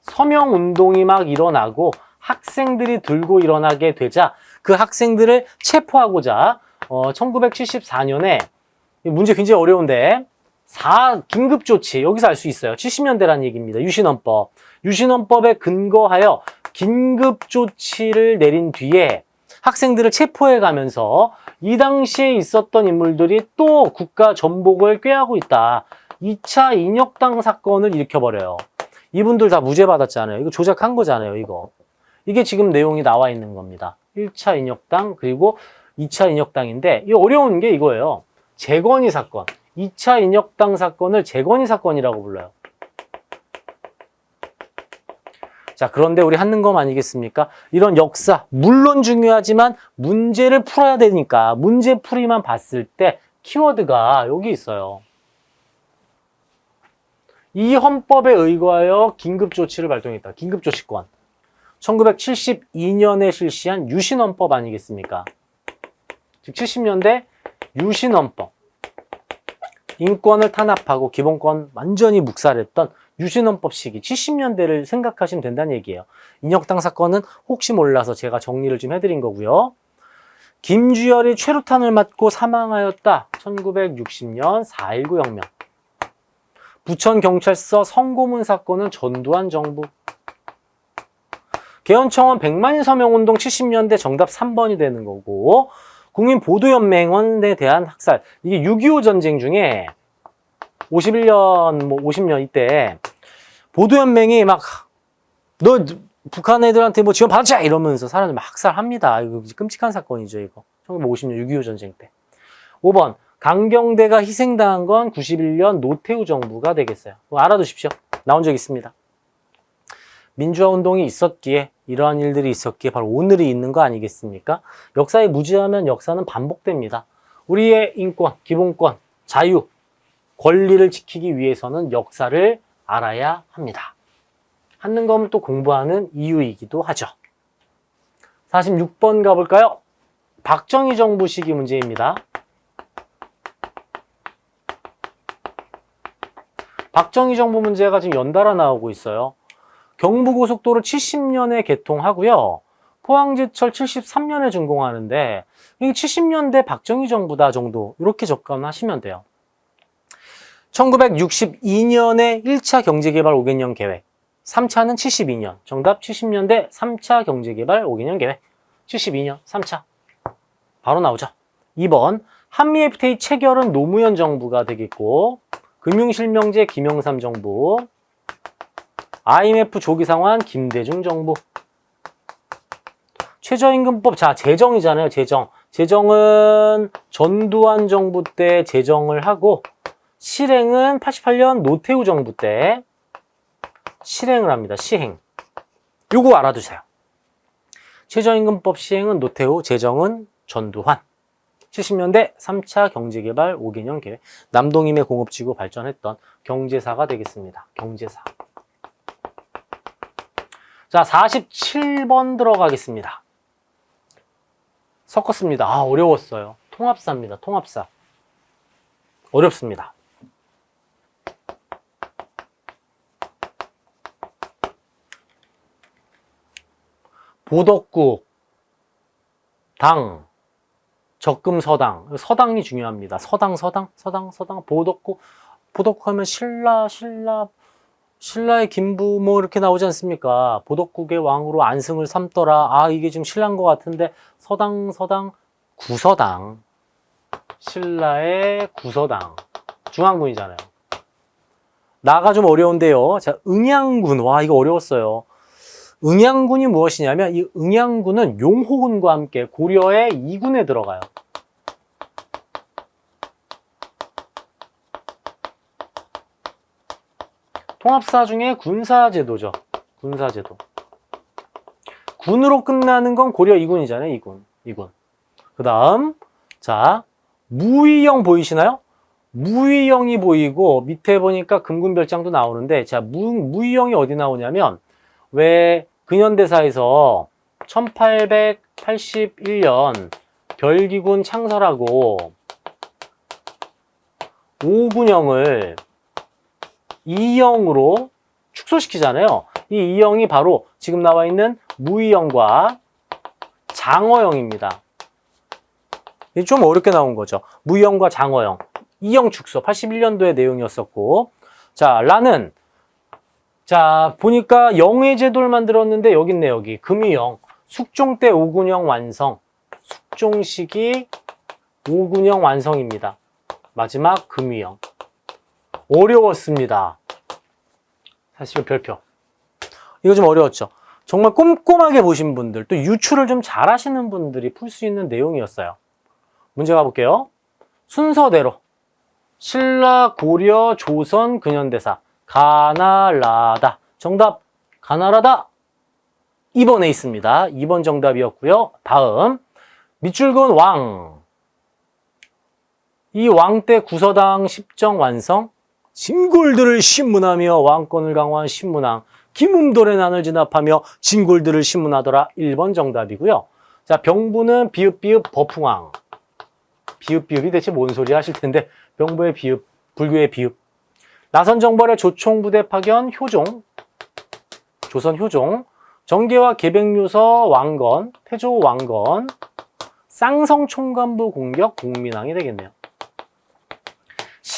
서명운동이 막 일어나고 학생들이 들고 일어나게 되자 그 학생들을 체포하고자 1974년에 문제 굉장히 어려운데 긴급조치 여기서 알 수 있어요. 70년대라는 얘기입니다. 유신헌법. 유신헌법에 근거하여 긴급조치를 내린 뒤에 학생들을 체포해 가면서 이 당시에 있었던 인물들이 또 국가 전복을 꾀하고 있다. 2차 인혁당 사건을 일으켜버려요. 이분들 다 무죄 받았잖아요. 이거 조작한 거잖아요. 이게 지금 내용이 나와 있는 겁니다. 1차 인혁당 그리고 2차 인혁당인데 이 어려운 게 이거예요. 재건이 사건. 2차 인혁당 사건을 재건이 사건이라고 불러요. 자, 그런데 우리 한능검 아니겠습니까? 이런 역사, 물론 중요하지만 문제를 풀어야 되니까 문제풀이만 봤을 때 키워드가 여기 있어요. 이 헌법에 의거하여 긴급조치를 발동했다. 긴급조치권. 1972년에 실시한 유신헌법 아니겠습니까? 즉 70년대 유신헌법. 인권을 탄압하고 기본권 완전히 묵살했던 유신헌법 시기 70년대를 생각하시면 된다는 얘기예요. 인혁당 사건은 혹시 몰라서 제가 정리를 좀 해드린 거고요. 김주열이 최루탄을 맞고 사망하였다. 1960년 4.19 혁명. 부천경찰서 성고문 사건은 전두환 정부. 개헌청원 100만인 서명운동 70년대 정답 3번이 되는 거고, 국민보도연맹원에 대한 학살. 이게 6.25 전쟁 중에 51년, 50년 이때 보도연맹이 막, 너 북한 애들한테 뭐 지원 받자! 이러면서 사람들 막 학살합니다. 이거 끔찍한 사건이죠, 이거. 1950년 6.25 전쟁 때. 5번. 강경대가 희생당한 건 91년 노태우 정부가 되겠어요. 알아두십시오. 나온 적 있습니다. 민주화 운동이 있었기에, 이러한 일들이 있었기에 바로 오늘이 있는 거 아니겠습니까? 역사에 무지하면 역사는 반복됩니다. 우리의 인권, 기본권, 자유, 권리를 지키기 위해서는 역사를 알아야 합니다. 한능검을 또 공부하는 이유이기도 하죠. 46번 가볼까요? 박정희 정부 시기 문제입니다. 박정희 정부 문제가 지금 연달아 나오고 있어요. 경부고속도로 70년에 개통하고요. 포항제철 73년에 준공하는데 이게 70년대 박정희 정부다 정도 이렇게 접근하시면 돼요. 1962년에 1차 경제개발 5개년 계획, 3차는 72년. 정답 70년대 3차 경제개발 5개년 계획. 72년 3차. 바로 나오죠. 2번 한미 FTA 체결은 노무현 정부가 되겠고, 금융실명제 김영삼 정부, IMF 조기 상환 김대중 정부. 최저임금법, 자, 재정이잖아요, 재정. 재정은 전두환 정부 때 재정을 하고, 실행은 88년 노태우 정부 때 실행을 합니다, 시행. 요거 알아두세요. 최저임금법 시행은 노태우, 재정은 전두환. 70년대 3차 경제개발 5개년 계획. 남동임의 공업지구 발전했던 경제사가 되겠습니다. 경제사. 자, 47번 들어가겠습니다. 섞었습니다. 아, 어려웠어요. 통합사입니다. 통합사. 어렵습니다. 보덕국, 당, 적금 서당. 서당이 중요합니다. 서당, 보덕국. 보덕국 하면 신라의 김부 뭐 이렇게 나오지 않습니까? 보덕국의 왕으로 안승을 삼더라. 아, 이게 지금 신라인 것 같은데 서당, 구서당. 신라의 구서당. 중앙군이잖아요. 나가 좀 어려운데요. 자, 응양군. 와, 이거 어려웠어요. 응양군이 무엇이냐면 이 응양군은 용호군과 함께 고려의 2군에 들어가요. 통합사 중에 군사제도죠. 군사제도. 군으로 끝나는 건 고려 2군이잖아요. 2군. 그 다음, 자, 무의영 보이시나요? 무의영이 보이고 밑에 보니까 금군별장도 나오는데, 자, 무의영이 어디 나오냐면 왜 근현대사에서 1881년 별기군 창설하고 오군영을 이영으로 축소시키잖아요. 이 이영이 바로 지금 나와 있는 무의영과 장어영입니다. 좀 어렵게 나온 거죠. 무의영과 장어영. 이영 축소 81년도의 내용이었었고, 자, 라는, 자, 보니까 영해제도를 만들었는데 여기 있네. 여기 금이영. 숙종 때 오군영 완성. 숙종 시기 오군영 완성입니다. 마지막 금이영. 어려웠습니다. 사실 별표. 이거 좀 어려웠죠. 정말 꼼꼼하게 보신 분들, 또 유추를 좀 잘하시는 분들이 풀 수 있는 내용이었어요. 문제 가볼게요. 순서대로 신라, 고려, 조선, 근현대사. 가나라다. 정답 가나라다. 2번에 있습니다. 2번 정답이었고요. 다음 밑줄근 왕. 이 왕 때 구서당 십정 완성. 진골들을 신문하며 왕권을 강화한 신문왕. 김음돌의 난을 진압하며 진골들을 신문하더라. 1번 정답이고요. 자, 병부는 비읍비읍 버풍왕. 비읍비읍이 대체 뭔 소리 하실 텐데, 병부의 비읍, 불교의 비읍. 나선정벌의 조총부대 파견 효종. 조선 효종. 정계와 계백요서 왕건. 태조 왕건. 쌍성총관부 공격 국민왕이 되겠네요.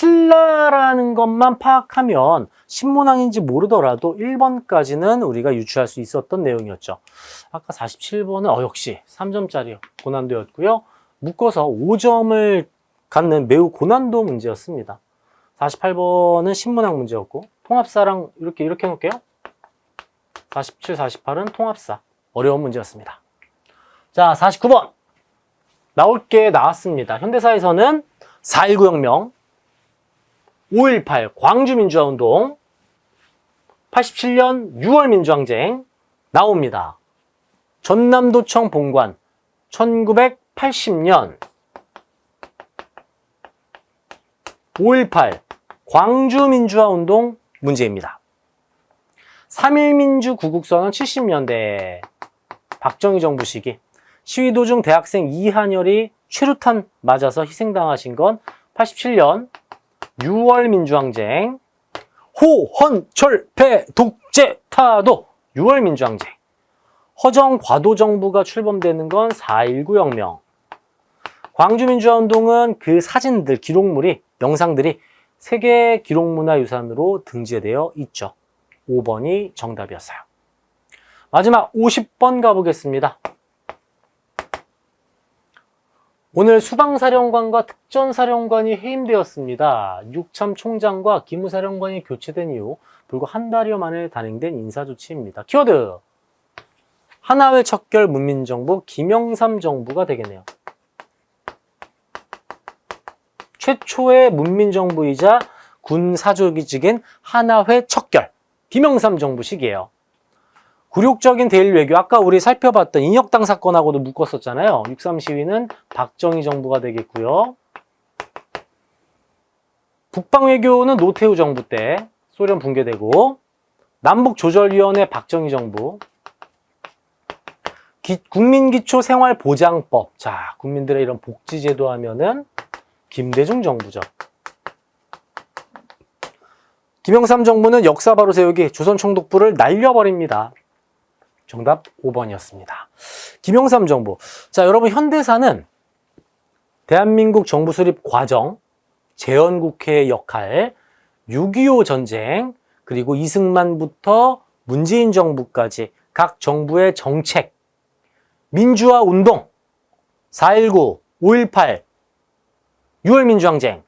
신라라는 것만 파악하면 신문왕인지 모르더라도 1번까지는 우리가 유추할 수 있었던 내용이었죠. 아까 47번은 역시 3점짜리 고난도였고요. 묶어서 5점을 갖는 매우 고난도 문제였습니다. 48번은 신문왕 문제였고 통합사랑 이렇게 해놓을게요. 47, 48은 통합사. 어려운 문제였습니다. 자, 49번. 나올 게 나왔습니다. 현대사에서는 4.19 혁명, 5.18 광주민주화운동, 87년 6월 민주항쟁 나옵니다. 전남도청 본관 1980년 5.18 광주민주화운동 문제입니다. 3.1민주 구국선언 70년대 박정희 정부 시기 시위 도중 대학생 이한열이 최루탄 맞아서 희생당하신 건 87년 6월 민주항쟁 호헌철패 독재 타도 6월 민주항쟁 허정 과도 정부가 출범되는 건 4.19 혁명 광주민주화운동은 그 사진들, 기록물이, 영상들이 세계 기록문화유산으로 등재되어 있죠. 5번이 정답이었어요. 마지막 50번 가보겠습니다. 오늘 수방사령관과 특전사령관이 해임되었습니다. 육참 총장과 기무사령관이 교체된 이후 불과 한 달여 만에 단행된 인사조치입니다. 키워드! 하나회 척결 문민정부 김영삼 정부가 되겠네요. 최초의 문민정부이자 군사조직인 하나회 척결 김영삼 정부 시기예요. 굴욕적인 대일 외교, 아까 우리 살펴봤던 인혁당 사건하고도 묶었었잖아요. 6.3 시위는 박정희 정부가 되겠고요. 북방외교는 노태우 정부 때 소련 붕괴되고 남북조절위원회 박정희 정부 국민기초생활보장법, 자 국민들의 이런 복지제도 하면은 김대중 정부죠. 김영삼 정부는 역사 바로 세우기 조선총독부를 날려버립니다. 정답 5번이었습니다. 김영삼 정부. 자, 여러분 현대사는 대한민국 정부 수립 과정, 재헌국회의 역할, 6.25 전쟁, 그리고 이승만부터 문재인 정부까지 각 정부의 정책, 민주화 운동, 4.19, 5.18, 6월 민주항쟁,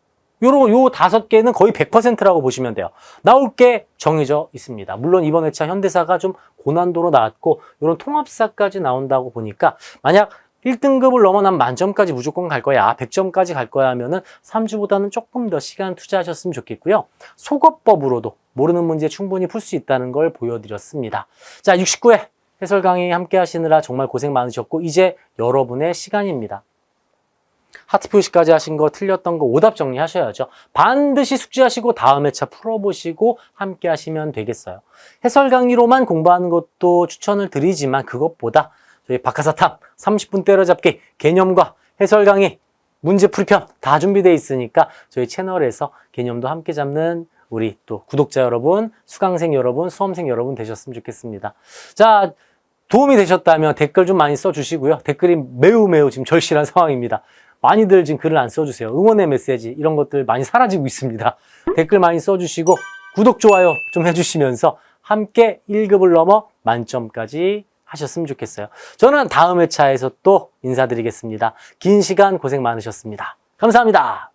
요 5개는 거의 100%라고 보시면 돼요. 나올 게 정해져 있습니다. 물론 이번 회차 현대사가 좀 고난도로 나왔고 이런 통합사까지 나온다고 보니까 만약 1등급을 넘어 난 만점까지 무조건 갈 거야, 100점까지 갈 거야 하면은 3주보다는 조금 더 시간 투자하셨으면 좋겠고요. 속어법으로도 모르는 문제 충분히 풀 수 있다는 걸 보여드렸습니다. 자, 69회 해설 강의 함께 하시느라 정말 고생 많으셨고 이제 여러분의 시간입니다. 하트 표시까지 하신 거, 틀렸던 거 오답 정리하셔야죠. 반드시 숙지하시고 다음 회차 풀어보시고 함께 하시면 되겠어요. 해설 강의로만 공부하는 것도 추천을 드리지만 그것보다 저희 박하사탐 30분 때려잡기 개념과 해설 강의, 문제풀이편 다 준비되어 있으니까 저희 채널에서 개념도 함께 잡는 우리 또 구독자 여러분, 수강생 여러분, 수험생 여러분 되셨으면 좋겠습니다. 자, 도움이 되셨다면 댓글 좀 많이 써주시고요. 댓글이 매우 지금 절실한 상황입니다. 많이들 지금 글을 안 써주세요. 응원의 메시지 이런 것들 많이 사라지고 있습니다. 댓글 많이 써주시고 구독, 좋아요 좀 해주시면서 함께 1급을 넘어 만점까지 하셨으면 좋겠어요. 저는 다음 회차에서 또 인사드리겠습니다. 긴 시간 고생 많으셨습니다. 감사합니다.